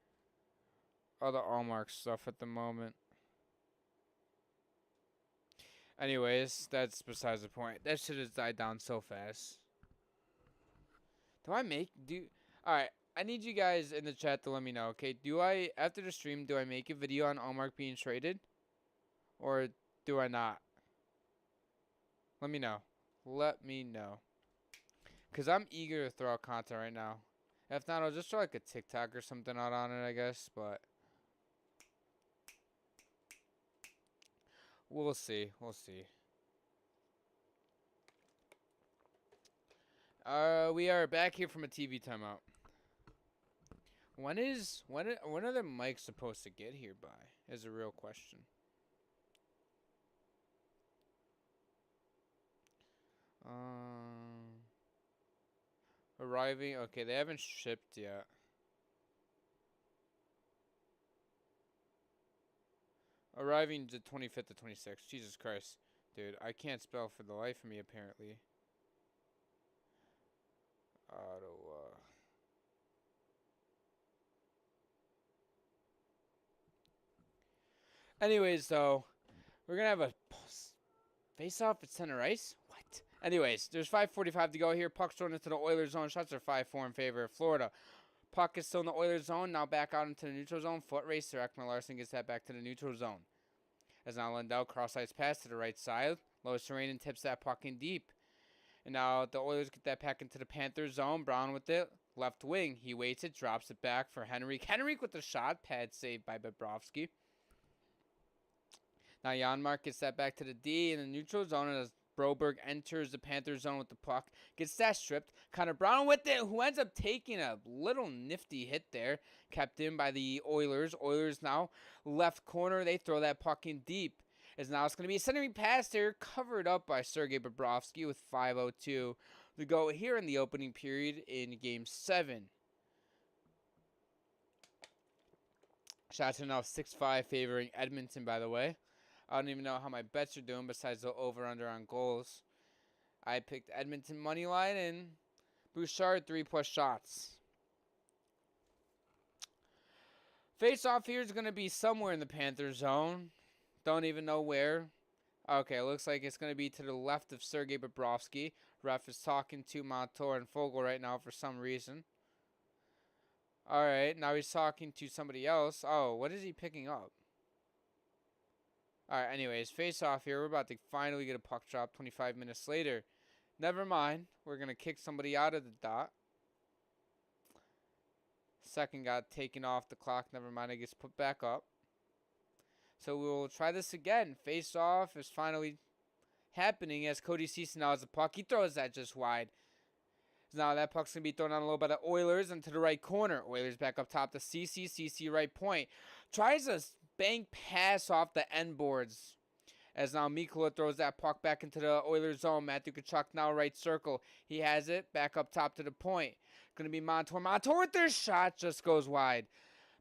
other Allmark stuff at the moment. Anyways, that's besides the point. That shit has died down so fast. Alright, I need you guys in the chat to let me know, okay? After the stream, do I make a video on Allmark being traded? Or do I not? Let me know. Let me know. Because I'm eager to throw out content right now. If not, I'll just throw like a TikTok or something out on it, I guess. But we'll see. We'll see. We are back here from a TV timeout. When are the mics supposed to get here by? Is a real question. Arriving. Okay, they haven't shipped yet. Arriving the 25th to 26th. Jesus Christ. Dude, I can't spell for the life of me, apparently. Ottawa. Anyways, though, we're going to have a face-off at center ice? What? Anyways, there's 5:45 to go here. Puck's thrown into the Oilers zone. Shots are 5-4 in favor of Florida. Puck is still in the Oilers zone. Now back out into the neutral zone. Foot racer. Ekman Larson gets that back to the neutral zone. As now Lindell cross-ice pass to the right side. Lois Serenen tips that puck in deep. And now the Oilers get that back into the Panthers zone. Brown with it. Left wing. He waits it. Drops it back for Henrique. Henrique with the shot. Pad saved by Bobrovsky. Now Janmark gets that back to the D in the neutral zone as Broberg enters the Panthers zone with the puck. Gets that stripped. Connor Brown with it, who ends up taking a little nifty hit there. Kept in by the Oilers. Oilers now left corner. They throw that puck in deep. As now it's going to be a centering pass there, covered up by Sergei Bobrovsky with 5:02 to go here in the opening period in Game 7. Shots are now 6-5 favoring Edmonton, by the way. I don't even know how my bets are doing besides the over-under on goals. I picked Edmonton money line and Bouchard 3+ shots. Face-off here is going to be somewhere in the Panthers zone. Don't even know where. Okay, looks like it's going to be to the left of Sergei Bobrovsky. Ref is talking to Montour and Fogle right now for some reason. Alright, now he's talking to somebody else. Oh, what is he picking up? Alright, anyways, face off here. We're about to finally get a puck drop 25 minutes later. Never mind. We're going to kick somebody out of the dot. Second got taken off the clock. Never mind. It gets put back up. So we'll try this again. Face off is finally happening as Cody Ceci now has the puck. He throws that just wide. Now that puck's going to be thrown out a little by the Oilers into the right corner. Oilers back up top to Ceci. Ceci right point. Tries a bank pass off the end boards. As now Mikula throws that puck back into the Oilers zone. Matthew Tkachuk now right circle. He has it. Back up top to the point. Going to be Montour. Montour with their shot just goes wide.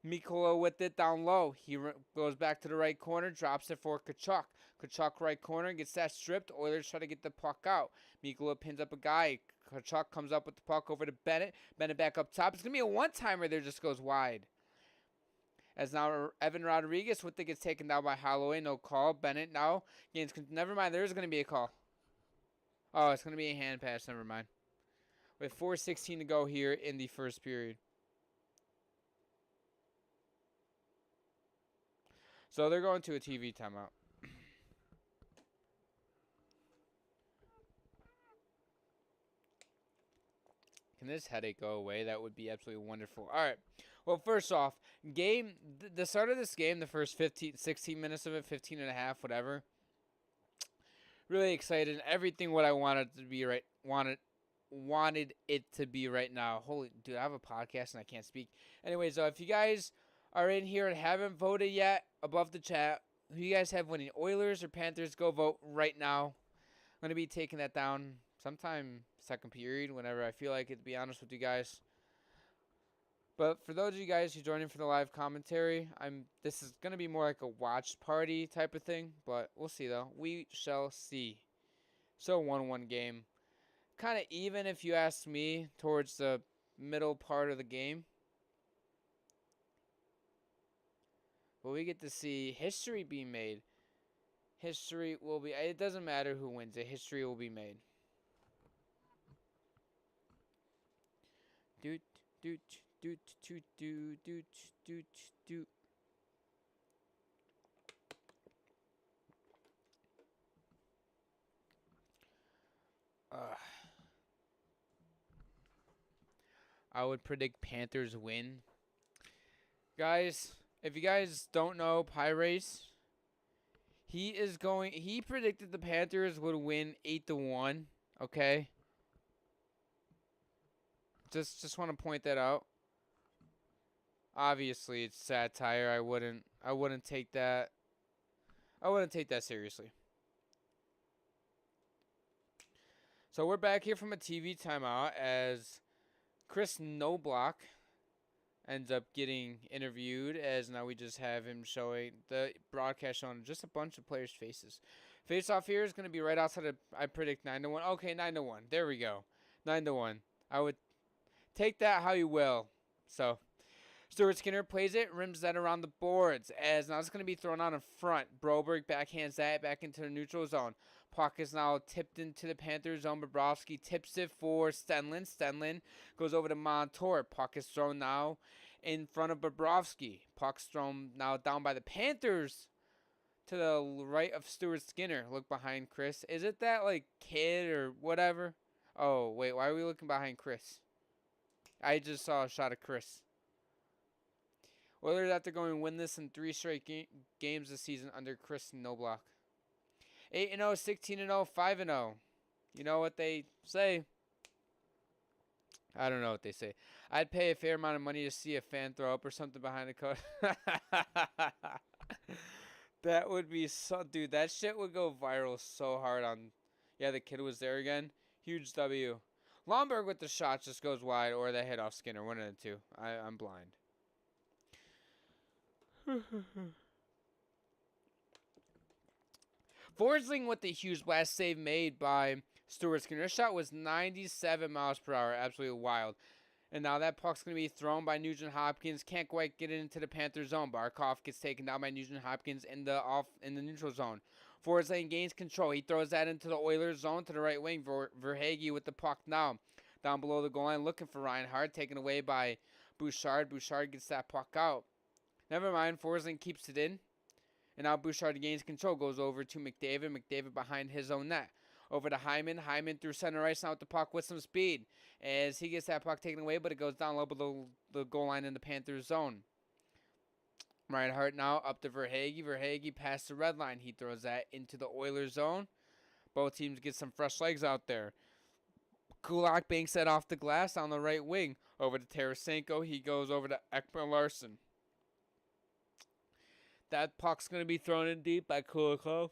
Mikula with it down low. He goes back to the right corner. Drops it for Tkachuk. Tkachuk right corner. Gets that stripped. Oilers try to get the puck out. Mikula pins up a guy. Tkachuk comes up with the puck over to Bennett. Bennett back up top. It's going to be a one-timer there. Just goes wide. As now Evan Rodriguez with it gets taken down by Holloway. No call. Bennett now gains. Never mind. There's going to be a call. Oh, it's going to be a hand pass. Never mind. With 4:16 to go here in the first period. So they're going to a TV timeout. Can this headache go away? That would be absolutely wonderful. All right. Well, first off, the start of this game, the first 15, 16 minutes of it, 15 and a half, whatever. Really excited. Everything what I wanted to be right, wanted it to be right now. Holy, dude, I have a podcast and I can't speak. Anyways, if you guys are in here and haven't voted yet, above the chat, who you guys have winning, Oilers or Panthers, go vote right now. I'm going to be taking that down sometime second period, whenever I feel like it, to be honest with you guys. But for those of you guys who joined in for the live commentary, this is going to be more like a watch party type of thing, but we'll see though. We shall see. So 1-1 game. Kind of even if you ask me towards the middle part of the game. But we get to see history being made. History will be, it doesn't matter who wins it, history will be made. Doot, doot, doot, doot, doot, doot, doot, doot. I would predict Panthers win. Guys, if you guys don't know Pirates, he predicted the Panthers would win 8-1, okay? Just want to point that out. Obviously, it's satire. I wouldn't take that seriously. So we're back here from a TV timeout as Chris Knobloch ends up getting interviewed, as now we just have him showing the broadcast showing just a bunch of players' faces. Face off here is going to be right outside of, I predict 9-1. Okay, 9-1. There we go. 9-1. I would take that how you will. So Stuart Skinner plays it, rims that around the boards, as now it's going to be thrown out in front. Broberg backhands that back into the neutral zone. Puck is now tipped into the Panthers zone. Bobrovsky tips it for Stenlin. Stenlin goes over to Montour. Puck is thrown now in front of Bobrovsky. Puck's thrown now down by the Panthers to the right of Stuart Skinner. Look behind Chris. Is it that, like, kid or whatever? Oh, wait, why are we looking behind Chris? I just saw a shot of Chris. Oilers after going win this in 3 straight games this season under Chris Knobloch. 8-0, 16-0, 5-0. You know what they say? I don't know what they say. I'd pay a fair amount of money to see a fan throw up or something behind the coach. That would be so... Dude, that shit would go viral so hard on... Yeah, the kid was there again. Huge W. Lomberg with the shot just goes wide, or they hit off Skinner. One of the two. I'm blind. Forsling with the huge blast save made by Stuart Skinner. His shot was 97 miles per hour. Absolutely wild. And now that puck's going to be thrown by Nugent Hopkins. Can't quite get it into the Panthers zone. Barkov gets taken down by Nugent Hopkins in the neutral zone. Forsling gains control. He throws that into the Oilers zone to the right wing. Verhaeghe with the puck now. Down below the goal line looking for Reinhardt. Taken away by Bouchard. Bouchard gets that puck out. Never mind. Forsling keeps it in. And now Bouchard gains control. Goes over to McDavid. McDavid behind his own net. Over to Hyman. Hyman through center ice now with the puck with some speed. As he gets that puck taken away, but it goes down low below the goal line in the Panthers zone. Reinhardt now up to Verhaeghe. Verhaeghe past the red line. He throws that into the Oilers zone. Both teams get some fresh legs out there. Kulak banks that off the glass on the right wing. Over to Tarasenko. He goes over to Ekman-Larsson. That puck's going to be thrown in deep by Kulikov.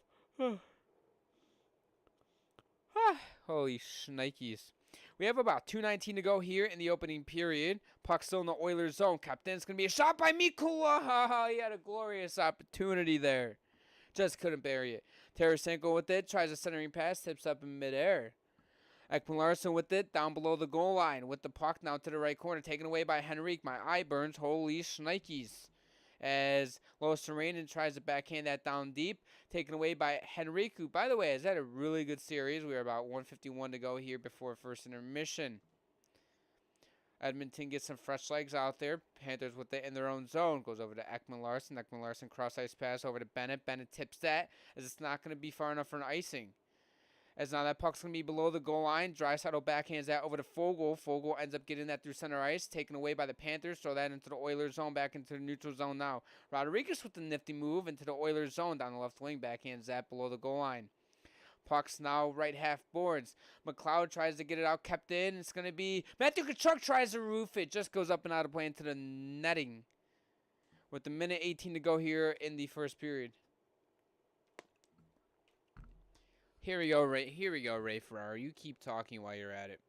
Holy shnikes. We have about 2:19 to go here in the opening period. Puck still in the Oilers zone. Captain's going to be a shot by Mikula. He had a glorious opportunity there. Just couldn't bury it. Tarasenko with it. Tries a centering pass. Tips up in midair. Ekman-Larsson with it. Down below the goal line. With the puck now to the right corner. Taken away by Henrique. My eye burns. Holy shnikes. As Lois Serenen tries to backhand that down deep. Taken away by Henrique, who, by the way, has had a really good series. We are about 151 to go here before first intermission. Edmonton gets some fresh legs out there. Panthers with it in their own zone. Goes over to Ekman Larson. Ekman Larson cross ice pass over to Bennett. Bennett tips that as it's not going to be far enough for an icing. As now that puck's going to be below the goal line. Draisaitl backhands that over to Foegele. Foegele ends up getting that through center ice. Taken away by the Panthers. Throw that into the Oilers zone. Back into the neutral zone now. Rodriguez with the nifty move into the Oilers zone. Down the left wing. Backhands that below the goal line. Puck's now right half boards. McLeod tries to get it out, kept in. It's going to be Matthew Tkachuk tries to roof it. Just goes up and out of play into the netting. With a minute 18 to go here in the first period. Here we go, Ray. Here we go, Ray Ferraro. You keep talking while you're at it.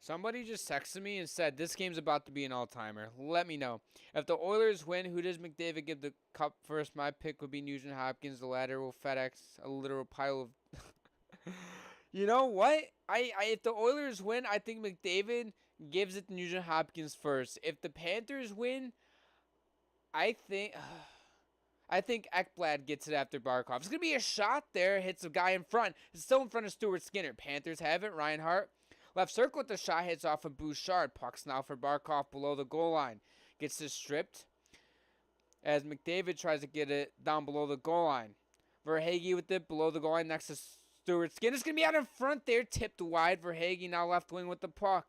Somebody just texted me and said, this game's about to be an all-timer. Let me know. If the Oilers win, who does McDavid give the cup first? My pick would be Nugent Hopkins. The latter will FedEx a literal pile of... You know what? If the Oilers win, I think McDavid gives it to Nugent Hopkins first. If the Panthers win, I think Ekblad gets it after Barkov. It's going to be a shot there. Hits a guy in front. It's still in front of Stuart Skinner. Panthers have it. Reinhart. Left circle with the shot, hits off of Bouchard. Puck's now for Barkov below the goal line. Gets this stripped as McDavid tries to get it down below the goal line. Verhaeghe with it below the goal line next to Stuart Skinner. It's going to be out in front there, tipped wide. Verhaeghe now left wing with the puck.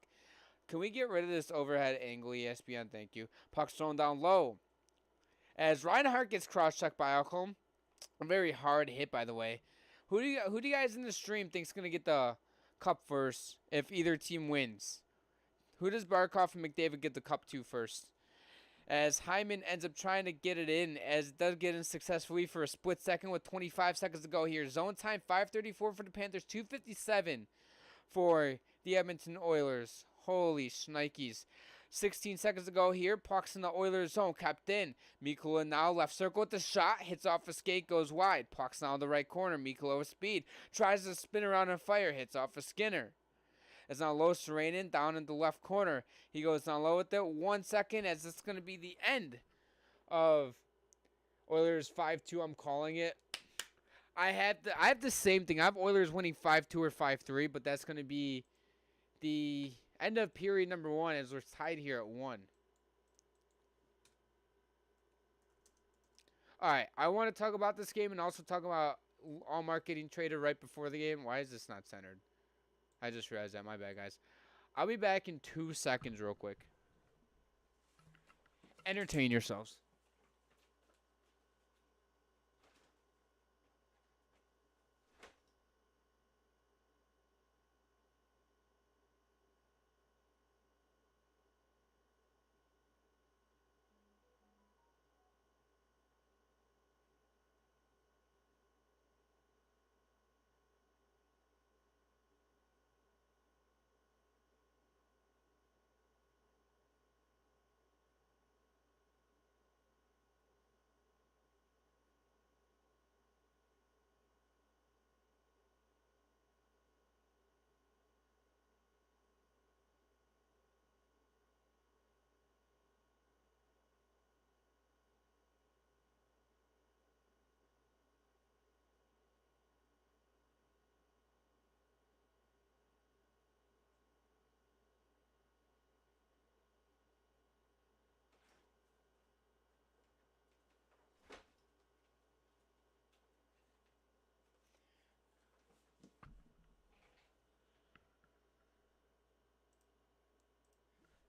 Can we get rid of this overhead angle, ESPN? Thank you. Puck's thrown down low. As Reinhart gets cross-checked by Alcombe. A very hard hit, by the way. Who do you guys in the stream think's going to get the cup first if either team wins? Who does Barkov and McDavid get the cup to first? As Hyman ends up trying to get it in, as it does get in successfully for a split second with 25 seconds to go here. Zone time 5:34 for the Panthers, 2:57 for the Edmonton Oilers. Holy shnikes. 16 seconds to go here. Puck's in the Oilers zone. Kept in. Mikkola now left circle with the shot. Hits off a skate. Goes wide. Puck's now in the right corner. Mikkola with speed. Tries to spin around and fire. Hits off a Skinner. It's now low Saranen down in the left corner. He goes down low with it. 1 second as it's going to be the end of Oilers 5-2. I'm calling it. I have the same thing. I have Oilers winning 5-2 or 5-3, but that's going to be the end of period number 1 as we're tied here at 1. All right, I want to talk about this game and also talk about all marketing traded right before the game. Why is this not centered? I just realized that. My bad, guys. I'll be back in 2 seconds real quick. Entertain yourselves.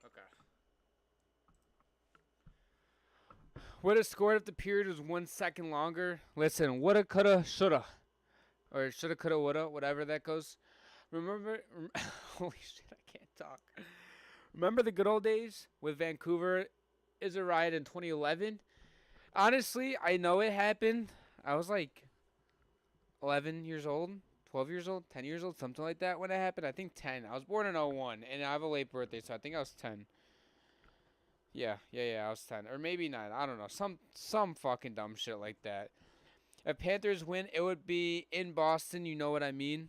Okay. Would have scored if the period was 1 second longer. Listen, woulda, coulda, shoulda. Or shoulda, coulda, woulda, whatever that goes. Remember, holy shit, I can't talk. Remember the good old days with Vancouver is a riot in 2011? Honestly, I know it happened. I was like 11 years old, 12 years old, 10 years old, something like that when it happened. I think 10. I was born in 01, and I have a late birthday, so I think I was 10. Yeah, I was 10. Or maybe 9. I don't know. Some fucking dumb shit like that. If Panthers win, it would be in Boston. You know what I mean?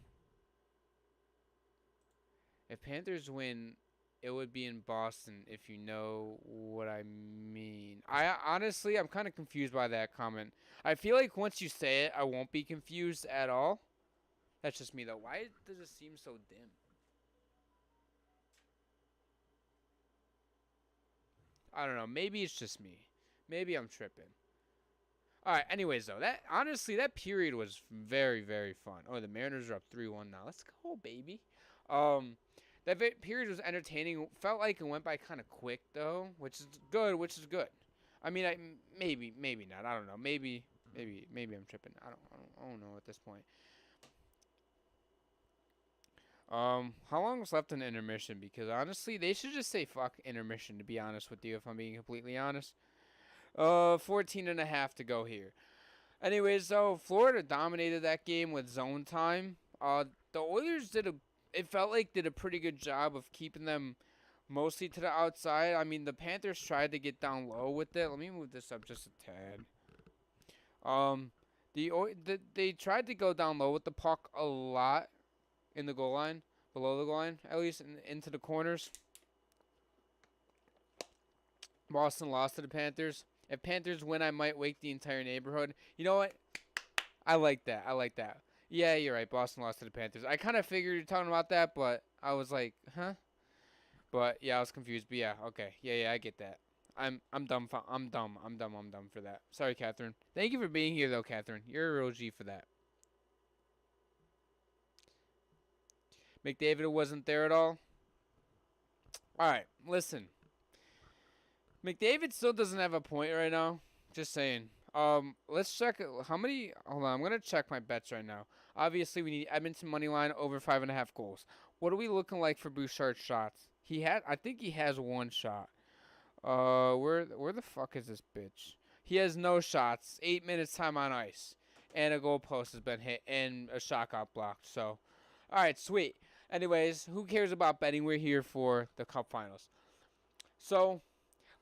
If Panthers win, it would be in Boston, if you know what I mean. I'm kind of confused by that comment. I feel like once you say it, I won't be confused at all. That's just me though. Why does it seem so dim? I don't know. Maybe it's just me. Maybe I'm tripping. All right. Anyways, though, that period was very, very fun. Oh, the Mariners are up 3-1 now. Let's go, baby. Um, period was entertaining. Felt like it went by kind of quick though, which is good. I mean, maybe not. I don't know. Maybe I'm tripping. I don't know at this point. How long was left in the intermission? Because honestly, they should just say fuck intermission. To be honest with you, if I'm being completely honest. 14 and a half to go here. Anyways, so Florida dominated that game with zone time. The Oilers it felt like did a pretty good job of keeping them mostly to the outside. I mean, the Panthers tried to get down low with it. Let me move this up just a tad. They tried to go down low with the puck a lot in the goal line, below the goal line, at least into the corners. Boston lost to the Panthers. If Panthers win, I might wake the entire neighborhood. You know what? I like that. Yeah, you're right. Boston lost to the Panthers. I kind of figured you're talking about that, but I was like, huh? But yeah, I was confused. But yeah, okay. Yeah, I get that. I'm dumb. I'm dumb for that. Sorry, Catherine. Thank you for being here, though, Catherine. You're a real G for that. McDavid wasn't there at all. All right, listen. McDavid still doesn't have a point right now. Just saying. Let's check how many. Hold on, I'm gonna check my bets right now. Obviously, we need Edmonton money line over 5.5 goals. What are we looking like for Bouchard's shots? I think he has one shot. Where the fuck is this bitch? He has no shots. 8 minutes time on ice, and a goal post has been hit, and a shot got blocked. So, all right, sweet. Anyways, who cares about betting? We're here for the Cup Finals. So.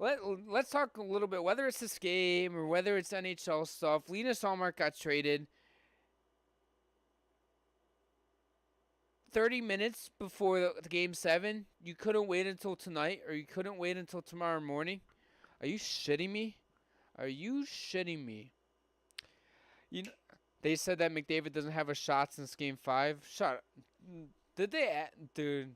Let's talk a little bit, whether it's this game or whether it's NHL stuff. Linus Ullmark got traded 30 minutes before the Game 7. You couldn't wait until tonight, or you couldn't wait until tomorrow morning. Are you shitting me? You know, they said that McDavid doesn't have a shot since Game 5. Shut up. Did they? Dude.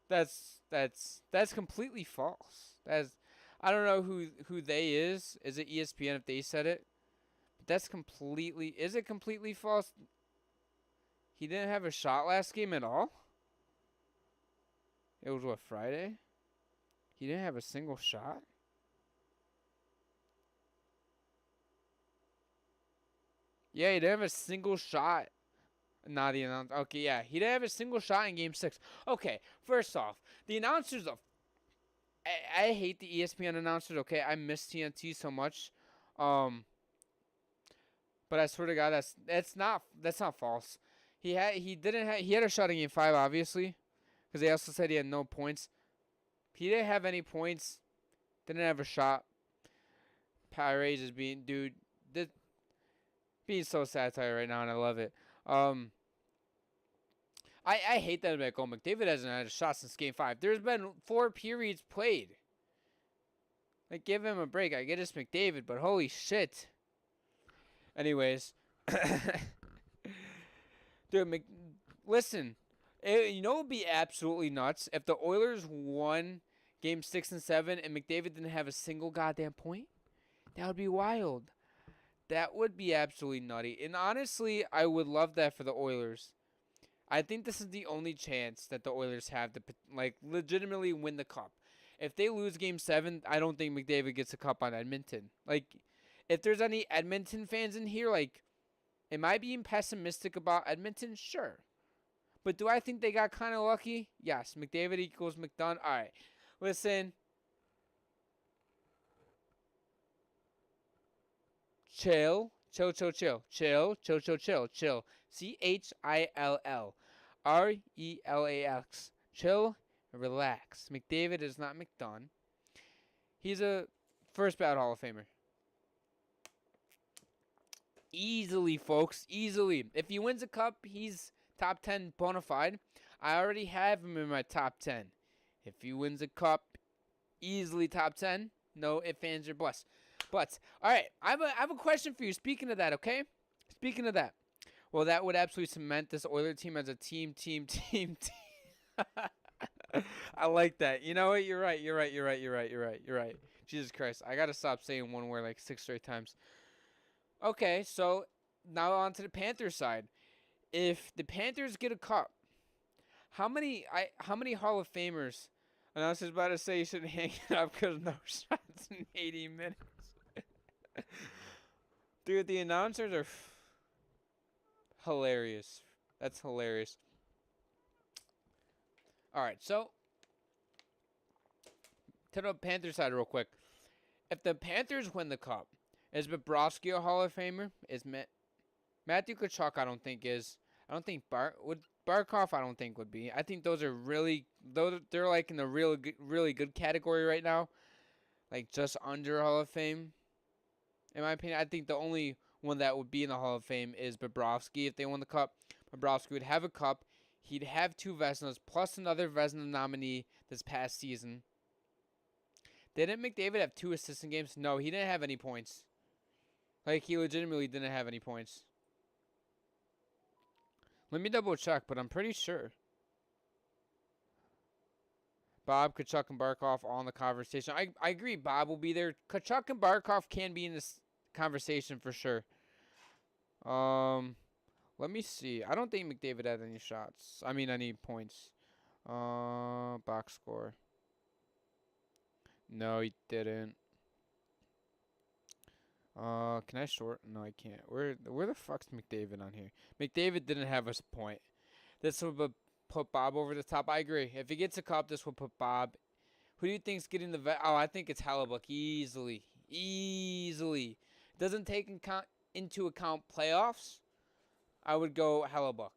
That's completely false. I don't know who they is. Is it ESPN if they said it? But that's completely. Is it completely false? He didn't have a shot last game at all. It was what, Friday? He didn't have a single shot. Yeah, he didn't have a single shot. Not the announcer. Okay, yeah. He didn't have a single shot in Game 6. Okay, first off, the announcers I hate the ESPN announcers, okay? I miss TNT so much. But I swear to God, that's not false. He had a shot in Game 5, obviously, because they also said he had no points. He didn't have any points. Didn't have a shot. Pirates is being so satire right now, and I love it. I hate that about Cole McDavid hasn't had a shot since Game 5. There's been 4 periods played. Like, give him a break. I get it's McDavid, but holy shit. Anyways. Dude, listen. You know what would be absolutely nuts? If the Oilers won Game 6 and 7 and McDavid didn't have a single goddamn point? That would be wild. That would be absolutely nutty. And honestly, I would love that for the Oilers. I think this is the only chance that the Oilers have to, like, legitimately win the Cup. If they lose Game 7, I don't think McDavid gets a Cup on Edmonton. Like, if there's any Edmonton fans in here, like, am I being pessimistic about Edmonton? Sure. But do I think they got kind of lucky? Yes. McDavid equals McDonough. All right. Listen. Chill. Chill. Chill. CHILL. Chill. Relax. McDavid is not McDonough. He's a first ballot Hall of Famer. Easily, folks. Easily. If he wins a cup, he's top 10 bona fide. I already have him in my top 10. If he wins a cup, easily top 10. No ifs, ands, or buts. But, all right, I have a question for you. Speaking of that, okay? Speaking of that. Well, that would absolutely cement this Oilers team as a team. I like that. You know what? You're right. Jesus Christ. I got to stop saying one word like 6 straight times. Okay, so now on to the Panthers side. If the Panthers get a cup, how many Hall of Famers? And I was just about to say you shouldn't hang it up because no shots in 80 minutes. Dude, the announcers are hilarious. That's hilarious. All right, so to the Panthers side real quick. If the Panthers win the cup, is Bobrovsky a Hall of Famer? Is Matthew Tkachuk? I don't think is. I don't think Barkov. I don't think would be. I think those are they're like in the really good category right now, like just under Hall of Fame. In my opinion, I think the only one that would be in the Hall of Fame is Bobrovsky. If they won the cup, Bobrovsky would have a cup. He'd have 2 Vezinas plus another Vezina nominee this past season. Didn't McDavid have 2 assists in games? No, he didn't have any points. Like, he legitimately didn't have any points. Let me double check, but I'm pretty sure. Bob, Tkachuk, and Barkov all in the conversation. I agree, Bob will be there. Tkachuk and Barkov can be in this conversation for sure. Let me see. I don't think McDavid had any shots. I mean, any points. Box score. No, he didn't. Can I short? No, I can't. Where the fuck's McDavid on here? McDavid didn't have a point. This would put Bob over the top. I agree. If he gets a cup, this will put Bob. Who do you think's getting the vet? Oh, I think it's Hellebuyck. Easily. Doesn't take into account playoffs. I would go Hellebuyck.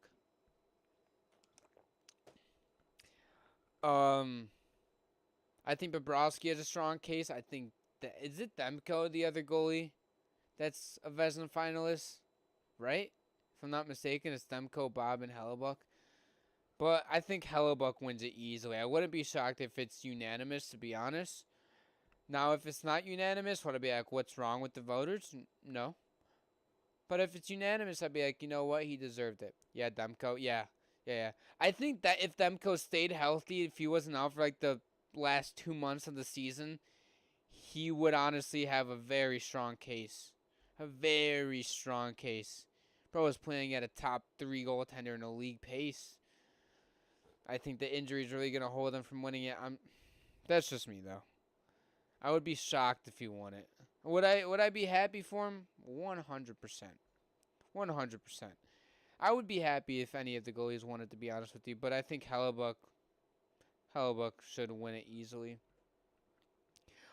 I think Bobrovsky has a strong case. I think is it Demko, the other goalie, that's a Vezina finalist, right? If I'm not mistaken, it's Demko, Bob, and Hellebuyck. But I think Hellebuyck wins it easily. I wouldn't be shocked if it's unanimous, to be honest. Now, if it's not unanimous, would I be like, what's wrong with the voters? No. But if it's unanimous, I'd be like, you know what? He deserved it. Yeah, Demko. Yeah. I think that if Demko stayed healthy, if he wasn't out for like the last 2 months of the season, he would honestly have a very strong case. Bro was playing at a top 3 goaltender in the league pace. I think the injury is really going to hold him from winning it. That's just me, though. I would be shocked if he won it. Would I be happy for him? 100%. 100%. I would be happy if any of the goalies won it, to be honest with you. But I think Hellebuyck should win it easily.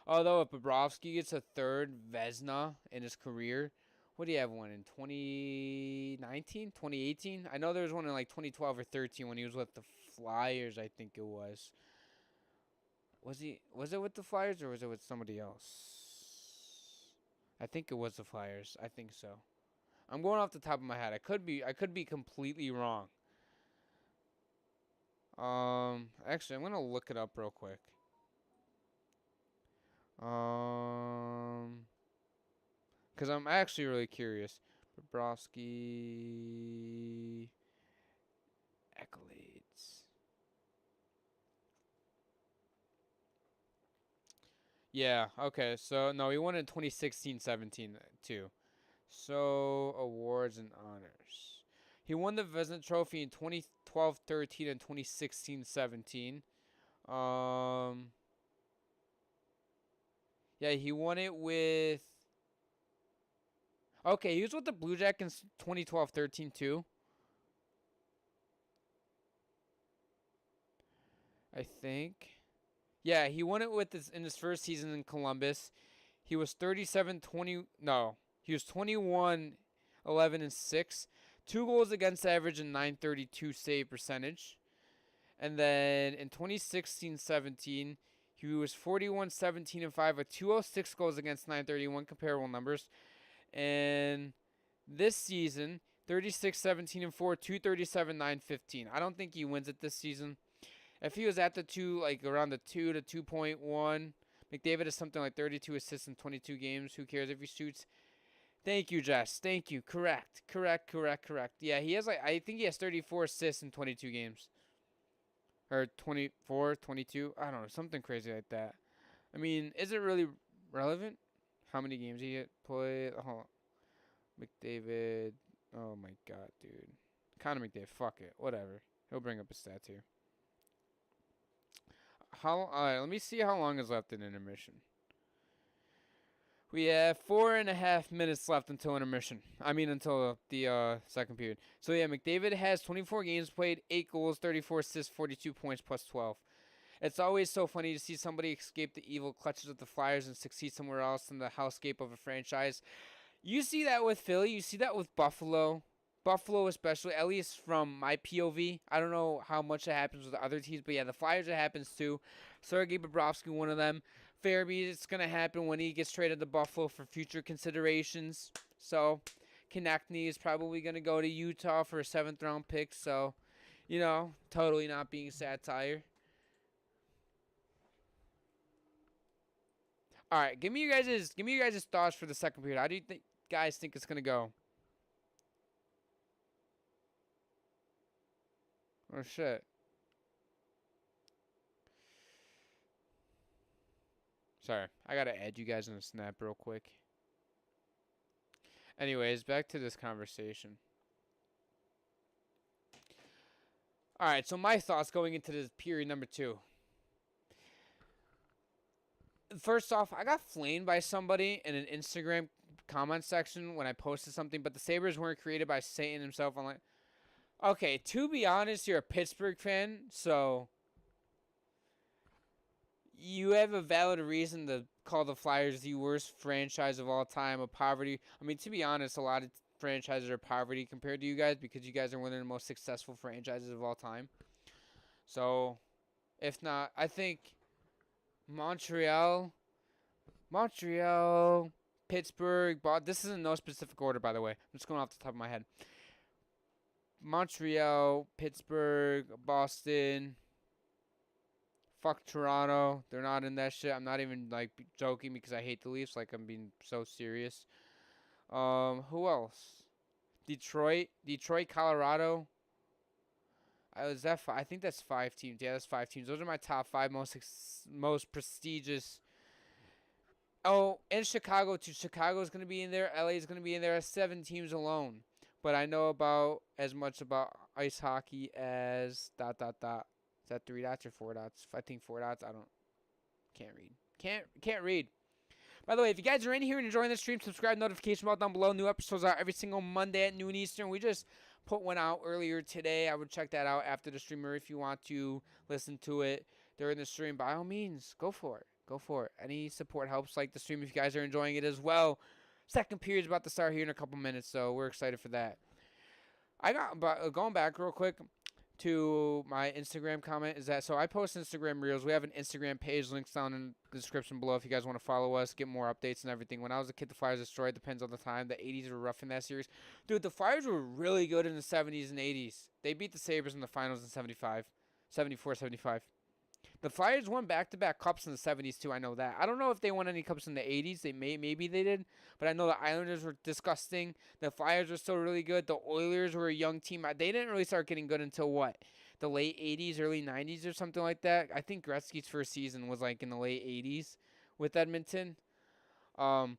Although if Bobrovsky gets a 3rd Vezina in his career, what do you have one in 2019, 2018? I know there was one in like 2012 or 13 when he was with the Flyers, I think it was. Was it with the Flyers or was it with somebody else? I think it was the Flyers. I think so. I'm going off the top of my head. I could be completely wrong. Actually, I'm gonna look it up real quick. Because I'm actually really curious. Bobrovsky accolades. Yeah, okay. So, no, he won in 2016-17 too. So, awards and honors. He won the Vezina Trophy in 2012-13 and 2016-17. Yeah, he won it with... Okay, he was with the Blue Jackets in 2012-13 too. I think. Yeah, he won it with in his first season in Columbus. He was 37-20. No, he was 21-11-6. 2 goals against average and .932 save percentage. And then in 2016-17, he was 41-17-5 with 206 goals against .931 comparable numbers. And this season, 36, 17, and 4, 237, 9, 15. I don't think he wins it this season. If he was at the 2, like around the 2 to 2.1, McDavid has something like 32 assists in 22 games. Who cares if he shoots? Thank you, Jess. Thank you. Correct. Yeah, he has I think he has 34 assists in 22 games. Or 24, 22. I don't know. Something crazy like that. I mean, is it really relevant? How many games he played? Hold on. McDavid. Oh my god, dude. Connor McDavid. Fuck it. Whatever. He'll bring up his stats here. Alright, let me see how long is left in intermission. We have 4.5 minutes left until intermission. I mean, until the second period. So yeah, McDavid has 24 games played, 8 goals, 34 assists, 42 points, plus 12. It's always so funny to see somebody escape the evil clutches of the Flyers and succeed somewhere else in the hellscape of a franchise. You see that with Philly. You see that with Buffalo. Buffalo especially, at least from my POV. I don't know how much it happens with other teams, but yeah, the Flyers it happens too. Sergei Bobrovsky, one of them. Farabee, it's going to happen when he gets traded to Buffalo for future considerations. So, Konechny is probably going to go to Utah for a 7th round pick. So, totally not being satire. All right, give me your guys' thoughts for the second period. How do you guys think it's going to go? Oh, shit. Sorry, I got to add you guys in a snap real quick. Anyways, back to this conversation. All right, so my thoughts going into this period number 2. First off, I got flamed by somebody in an Instagram comment section when I posted something, but the Sabres weren't created by Satan himself. I'm like, okay, to be honest, you're a Pittsburgh fan, so you have a valid reason to call the Flyers the worst franchise of all time, a poverty. I mean, to be honest, a lot of franchises are poverty compared to you guys because you guys are one of the most successful franchises of all time. So, if not, I think Montreal, Pittsburgh, this is in no specific order, by the way. I'm just going off the top of my head. Montreal, Pittsburgh, Boston. Fuck Toronto. They're not in that shit. I'm not even, joking because I hate the Leafs. I'm being so serious. Who else? Detroit, Colorado. I think that's 5 teams. Yeah, that's 5 teams. Those are my top 5 most prestigious. Oh, and Chicago too. Chicago is going to be in there. LA is going to be in there. 7 teams alone. But I know about as much about ice hockey as ... Is that 3 dots or 4 dots? I think 4 dots. Can't read. Can't read. By the way, if you guys are in here and enjoying the stream, subscribe, notification bell down below. New episodes out every single Monday at noon Eastern. We just put one out earlier today. I would check that out after the stream, or if you want to listen to it during the stream, by all means, go for it. Any support helps. Like the stream if you guys are enjoying it as well. Second period's about to start here in a couple minutes, so we're excited for that. Going back real quick to my Instagram comment is that, so I post Instagram Reels. We have an Instagram page, links down in the description below if you guys want to follow us, get more updates and everything. When I was a kid, the Flyers destroyed. Depends on the time. The 80s were rough in that series. Dude, the Flyers were really good in the 70s and 80s. They beat the Sabres in the finals in 74, 75. The Flyers won back-to-back cups in the 70s too, I know that. I don't know if they won any cups in the 80s. Maybe they did. But I know the Islanders were disgusting. The Flyers were still really good. The Oilers were a young team. They didn't really start getting good until what? The late 80s, early 90s or something like that. I think Gretzky's first season was in the late 80s with Edmonton. But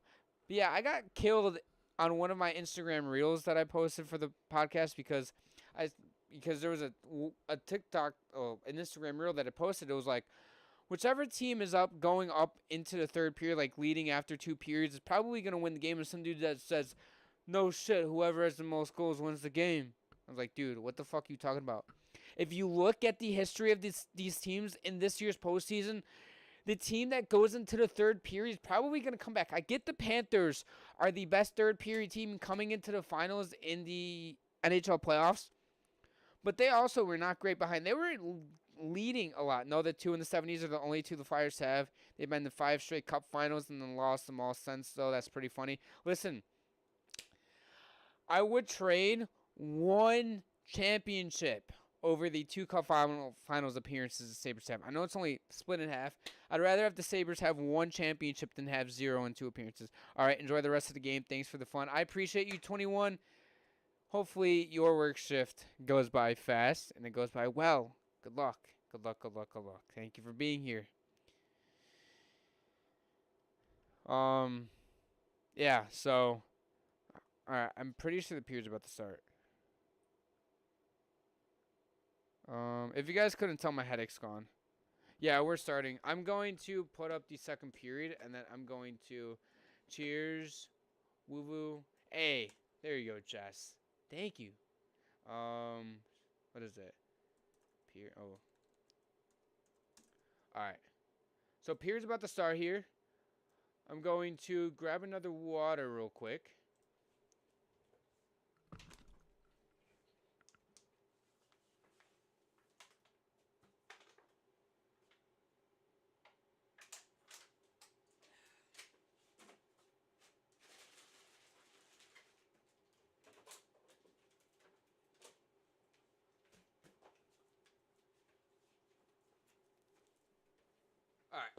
yeah, I got killed on one of my Instagram Reels that I posted for the podcast because there was a TikTok, an Instagram reel that I posted. It was whichever team is going up into the third period, leading after 2 periods, is probably going to win the game. And some dude that says, no shit, whoever has the most goals wins the game. I was like, dude, what the fuck are you talking about? If you look at the history of these teams in this year's postseason, the team that goes into the third period is probably going to come back. I get the Panthers are the best third period team coming into the finals in the NHL playoffs. But they also were not great behind. They were leading a lot. No, the 2 in the 70s are the only 2 the Flyers have. They've been to 5 straight Cup finals and then lost them all since, though. That's pretty funny. Listen, I would trade one championship over the 2 Cup finals appearances the Sabres have. I know it's only split in half. I'd rather have the Sabres have 1 championship than have 0 and 2 appearances. All right, enjoy the rest of the game. Thanks for the fun. I appreciate you, 21. Hopefully your work shift goes by fast and it goes by well. Good luck. Good luck, good luck, good luck. Thank you for being here. Yeah, so, alright, I'm pretty sure the period's about to start. If you guys couldn't tell, my headache's gone. Yeah, we're starting. I'm going to put up the second period, and then I'm going to cheers, woo-woo. Hey, there you go, Jess. Thank you. What is it? Oh. Alright. So, period's about to start here. I'm going to grab another water real quick. Alright.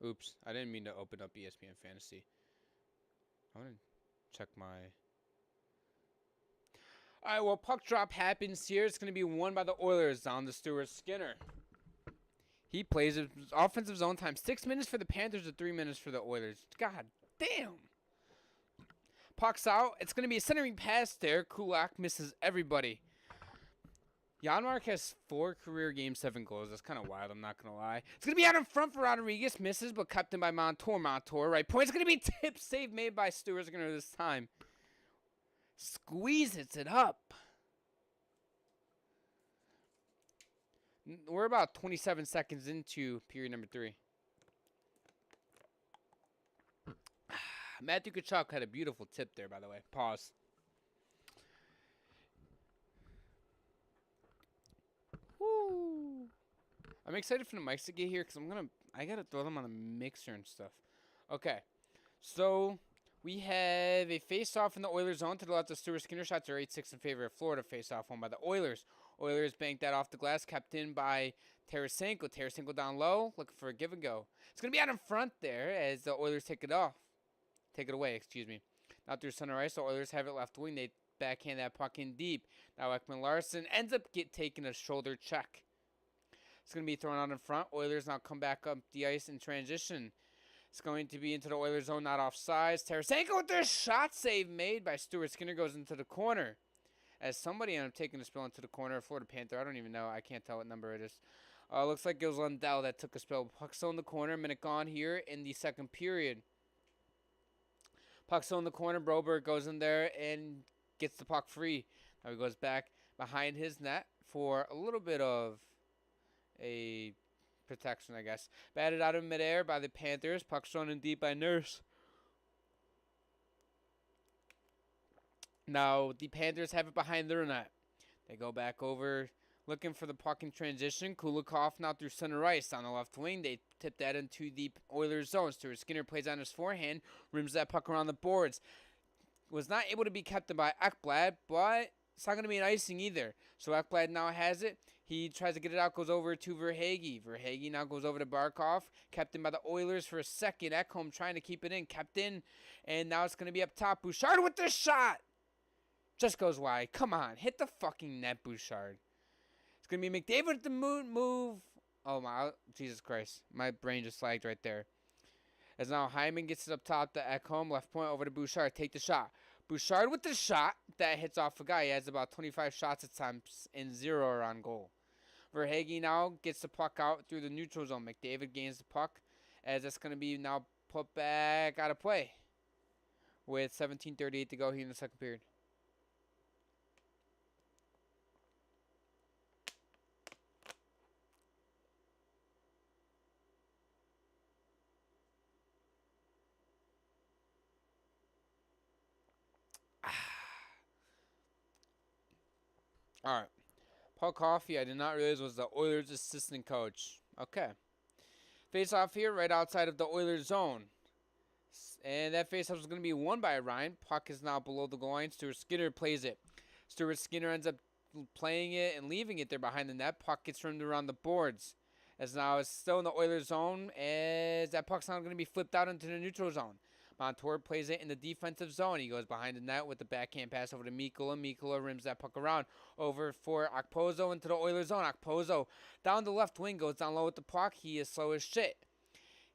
Oops, I didn't mean to open up ESPN Fantasy. I want to check my... Alright, well, puck drop happens here. It's going to be won by the Oilers on the Stuart Skinner. He plays his offensive zone time. 6 minutes for the Panthers to 3 minutes for the Oilers. God damn. Puck's out. It's going to be a centering pass there. Kulak misses everybody. Janmark has 4 career games, 7 goals. That's kind of wild, I'm not going to lie. It's going to be out in front for Rodriguez. Misses, but kept in by Montour. Montour, right point. It's going to be tip save made by Stuart Skinner this time. Squeezes it up. We're about 27 seconds into period number 3. Matthew Tkachuk had a beautiful tip there, by the way. Pause. Woo. I'm excited for the mics to get here because I gotta throw them on a mixer and stuff. Okay, so we have a face-off in the Oilers zone to the left of Stuart Skinner. Shots are 8-6 in favor of Florida. Face-off won by the Oilers. Oilers banked that off the glass, kept in by Tarasenko. Tarasenko down low, looking for a give and go. It's gonna be out in front there as the Oilers take it away. Excuse me. Now through center ice, the Oilers have it left wing. They backhand that puck in deep. Now Ekman Larson ends up taking a shoulder check. It's going to be thrown out in front. Oilers now come back up the ice in transition. It's going to be into the Oilers zone, not offsides. Tarasenko with their shot save made by Stuart Skinner goes into the corner. As somebody ended up taking a spill into the corner of Florida Panther. I don't even know. I can't tell what number it is. Looks like it was Lundell that took a spill. Puck still in the corner. Minute gone here in the second period. Puck still in the corner. Broberg goes in there and gets the puck free. Now he goes back behind his net for a little bit of a protection, I guess. Batted out of midair by the Panthers. Puck thrown in deep by Nurse. Now the Panthers have it behind their net. They go back over looking for the puck in transition. Kulikov now through center ice on the left wing. They tip that into the Oilers zone. Stuart Skinner plays on his forehand. Rims that puck around the boards. Was not able to be kept by Ekblad, but it's not going to be an icing either. So Ekblad now has it. He tries to get it out, goes over to Verhaeghe. Verhaeghe now goes over to Barkov. Kept in by the Oilers for a second. Ekholm trying to keep it in. Kept in. And now it's going to be up top. Bouchard with the shot. Just goes wide. Come on. Hit the fucking net, Bouchard. It's going to be McDavid with the move. Oh, my. Jesus Christ. My brain just lagged right there. As now Hyman gets it up top to Ekholm. Left point over to Bouchard. Take the shot. Bouchard with the shot that hits off a guy. He has about 25 shots at times and 0 are on goal. Verhaeghe now gets the puck out through the neutral zone. McDavid gains the puck as it's going to be now put back out of play with 17:38 to go here in the second period. All right. Paul Coffey, I did not realize was the Oilers' assistant coach. Okay. Face off here, right outside of the Oilers' zone. And that face off is going to be won by Ryan. Puck is now below the goal line. Stuart Skinner plays it. Stuart Skinner ends up playing it and leaving it there behind the net. Puck gets turned around the boards. As now it's still in the Oilers' zone. As that puck's now going to be flipped out into the neutral zone. Montour plays it in the defensive zone. He goes behind the net with the backhand pass over to Mikkola. Mikkola rims that puck around over for Okposo into the Oilers' zone. Okposo down the left wing, goes down low with the puck. He is slow as shit.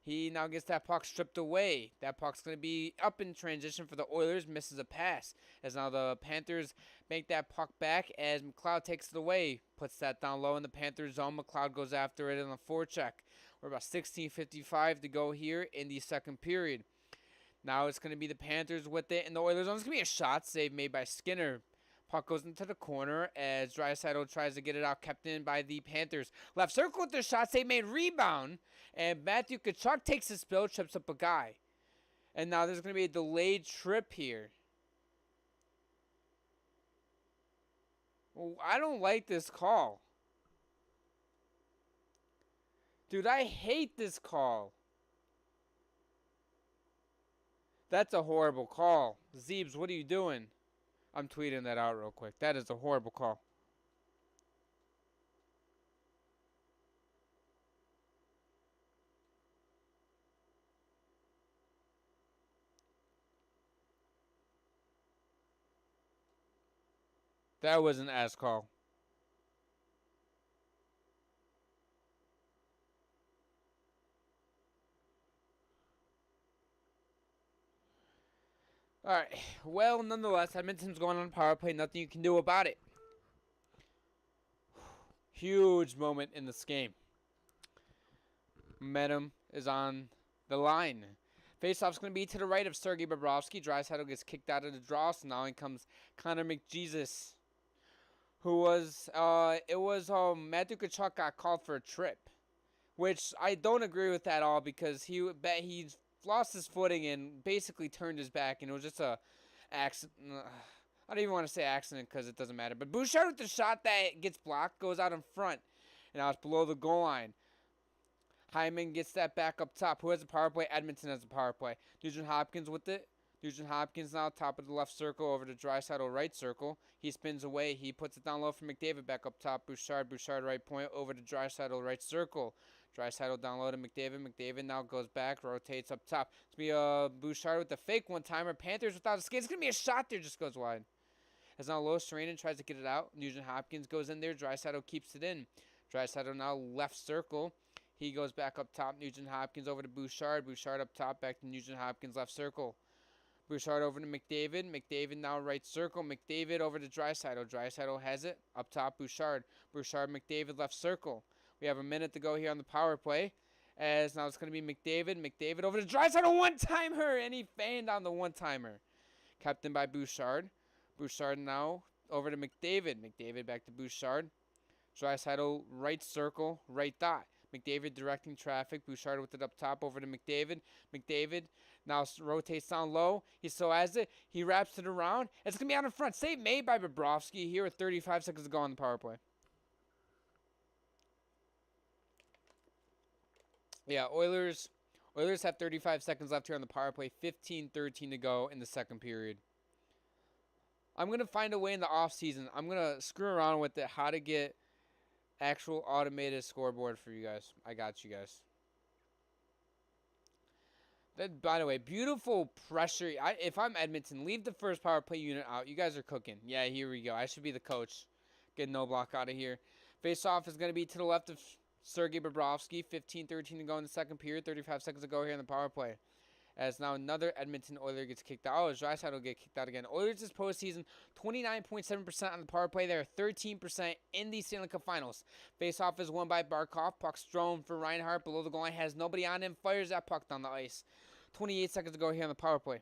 He now gets that puck stripped away. That puck's going to be up in transition for the Oilers. Misses a pass. As now the Panthers make that puck back as McLeod takes it away. Puts that down low in the Panthers zone. McLeod goes after it in the forecheck. We're about 16:55 to go here in the second period. Now it's going to be the Panthers with it in the Oilers zone. It's going to be a shot save made by Skinner. Puck goes into the corner as Draisaitl tries to get it out, kept in by the Panthers. Left circle with the shot save made, rebound. And Matthew Tkachuk takes a spill, trips up a guy. And now there's going to be a delayed trip here. Well, I don't like this call. Dude, I hate this call. That's a horrible call. Zeebs, what are you doing? I'm tweeting that out real quick. That is a horrible call. That was an ass call. Alright, well, nonetheless, Edmonton's going on power play. Nothing you can do about it. Huge moment in this game. Momentum is on the line. Faceoff's going to be to the right of Sergei Bobrovsky. Draisaitl gets kicked out of the draw, so now in comes Connor McJesus. Who was, Matthew Tkachuk got called for a trip. Which I don't agree with at all because he's lost his footing and basically turned his back, and it was just a accident. I don't even want to say accident because it doesn't matter. But Bouchard with the shot that gets blocked goes out in front, and now it's below the goal line. Hyman gets that back up top. Who has the power play? Edmonton has the power play. Nugent Hopkins with it. Nugent Hopkins now top of the left circle over to Draisaitl right circle. He spins away. He puts it down low for McDavid back up top. Bouchard right point over to Draisaitl right circle. Draisaitl down low to McDavid. McDavid now goes back, rotates up top. It's going to be Bouchard with the fake one-timer. Panthers without a skate. It's going to be a shot there, just goes wide. As now Lois Serena tries to get it out. Nugent Hopkins goes in there. Draisaitl keeps it in. Draisaitl now left circle. He goes back up top. Nugent Hopkins over to Bouchard. Bouchard up top, back to Nugent Hopkins left circle. Bouchard over to McDavid. McDavid now right circle. McDavid over to Draisaitl. Draisaitl has it. Up top, Bouchard. Bouchard, McDavid left circle. We have a minute to go here on the power play. As now it's going to be McDavid. McDavid over to Draisaitl, one-timer. And he fanned on the one-timer. Kept in by Bouchard. Bouchard now over to McDavid. McDavid back to Bouchard. Draisaitl right circle, right dot. McDavid directing traffic. Bouchard with it up top over to McDavid. McDavid now rotates down low. He still has it. He wraps it around. It's going to be out in front. Save made by Bobrovsky here with 35 seconds to go on the power play. Yeah, Oilers have 35 seconds left here on the power play. 15-13 to go in the second period. I'm going to find a way in the offseason. I'm going to screw around with it, how to get actual automated scoreboard for you guys. I got you guys. That, by the way, beautiful pressure. If I'm Edmonton, leave the first power play unit out. You guys are cooking. Yeah, here we go. I should be the coach. Get no block out of here. Face-off is going to be to the left of Sergei Bobrovsky. 15-13 to go in the second period. 35 seconds to go here in the power play. As now another Edmonton Oiler gets kicked out. Oh, Draisaitl will get kicked out again. Oilers this postseason, 29.7% on the power play. They're 13% in the Stanley Cup Finals. Face-off is won by Barkov. Puck thrown for Reinhart below the goal line. Has nobody on him. Fires that puck down the ice. 28 seconds to go here on the power play.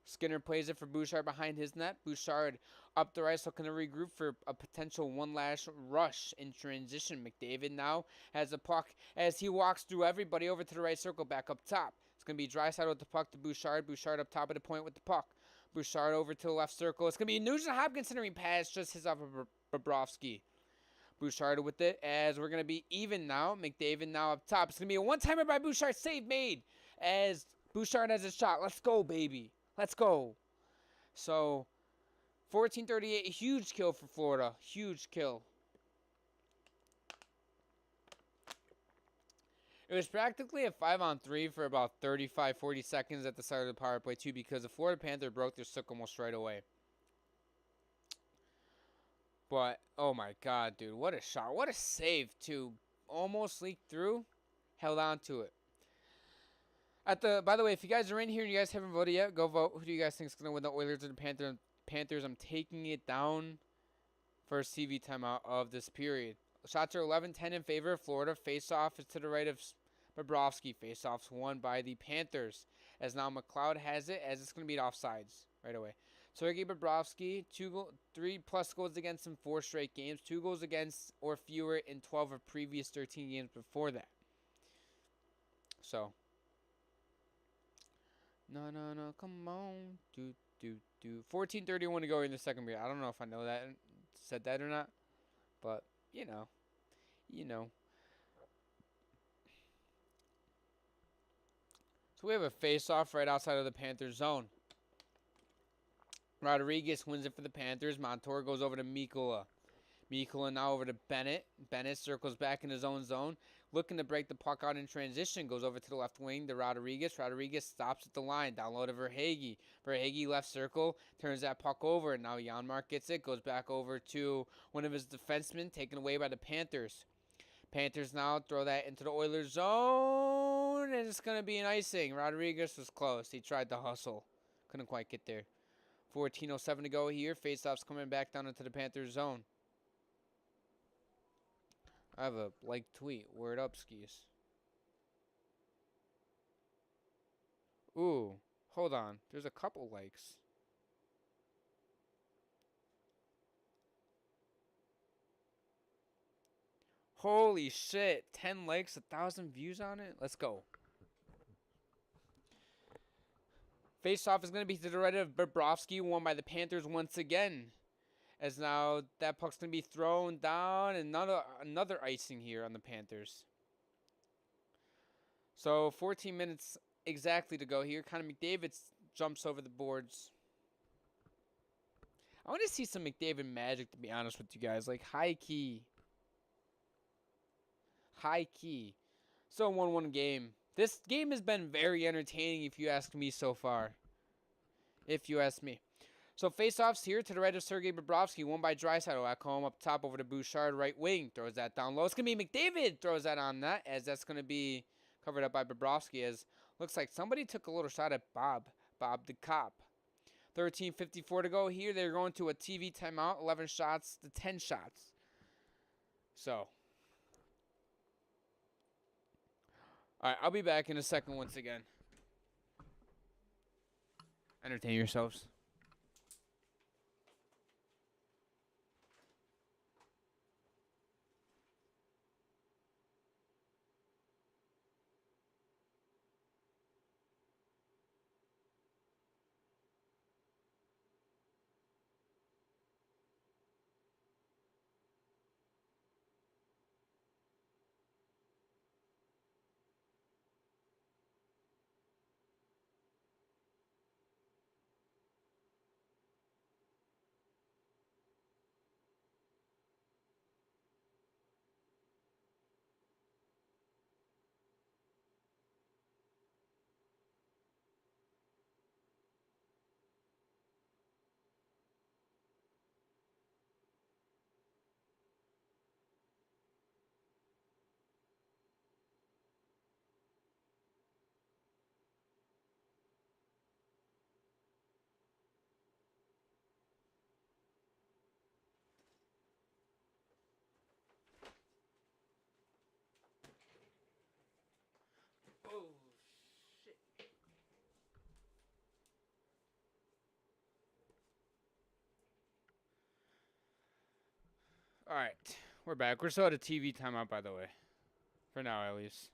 Skinner plays it for Bouchard behind his net. Bouchard up the ice, looking to regroup for a potential one last rush in transition. McDavid now has the puck as he walks through everybody over to the right circle, back up top. It's going to be Draisaitl with the puck to Bouchard. Bouchard up top of the point with the puck. Bouchard over to the left circle. It's going to be Nugent Hopkins centering pass, just his off of Bobrovsky. Bouchard with it as we're going to be even now. McDavid now up top. It's going to be a one-timer by Bouchard. Save made as Bouchard has a shot. Let's go, baby. Let's go. So, 14:38. Huge kill for Florida. Huge kill. It was practically a 5-on-3 for about 35, 40 seconds at the start of the power play, too, because the Florida Panthers broke their stick almost right away. But, oh my God, dude, what a shot. What a save, too. Almost leaked through. Held on to it. By the way, if you guys are in here and you guys haven't voted yet, go vote. Who do you guys think is going to win, the Oilers or the Panthers? I'm taking it down first TV timeout of this period. Shots are 11-10 in favor of Florida. Face-off is to the right of Bobrovsky. Face-offs won by the Panthers. As now McLeod has it, as it's going to be offsides right away. Sergei Bobrovsky, 3+ goals against in 4 straight games. 2 goals against or fewer in 12 of previous 13 games before that. So, no, come on. 14:31 to go in the second period. I don't know if I said that or not. But, you know. So we have a face-off right outside of the Panthers zone. Rodriguez wins it for the Panthers. Montour goes over to Mikkola. Mikkola now over to Bennett. Bennett circles back in his own zone. Looking to break the puck out in transition. Goes over to the left wing to Rodriguez. Rodriguez stops at the line. Down low to Verhaeghe. Verhaeghe left circle. Turns that puck over. And now Janmark gets it. Goes back over to one of his defensemen. Taken away by the Panthers. Panthers now throw that into the Oilers zone. And it's going to be an icing. Rodriguez was close. He tried to hustle. Couldn't quite get there. 14:07 to go here. Faceoffs coming back down into the Panthers zone. I have a tweet. Word up, skis. Ooh, hold on. There's a couple likes. Holy shit. 10 likes, 1,000 views on it. Let's go. Face-off is going to be to the right of Bobrovsky, won by the Panthers once again. As now that puck's going to be thrown down, and another icing here on the Panthers. So 14 minutes exactly to go here. Connor McDavid jumps over the boards. I want to see some McDavid magic, to be honest with you guys. Like, high key. Still 1-1 game. This game has been very entertaining, if you ask me, so far. If you ask me. So face-offs here to the right of Sergei Bobrovsky, won by Draisaitl. At home up top over to Bouchard, right wing. Throws that down low. It's going to be McDavid throws that on net, as that's going to be covered up by Bobrovsky, as looks like somebody took a little shot at Bob the cop. 13:54 to go here. They're going to a TV timeout. 11 shots to 10 shots. So, all right, I'll be back in a second once again. Entertain yourselves. Oh, shit. All right, we're back. We're still at a TV timeout, by the way. For now, at least.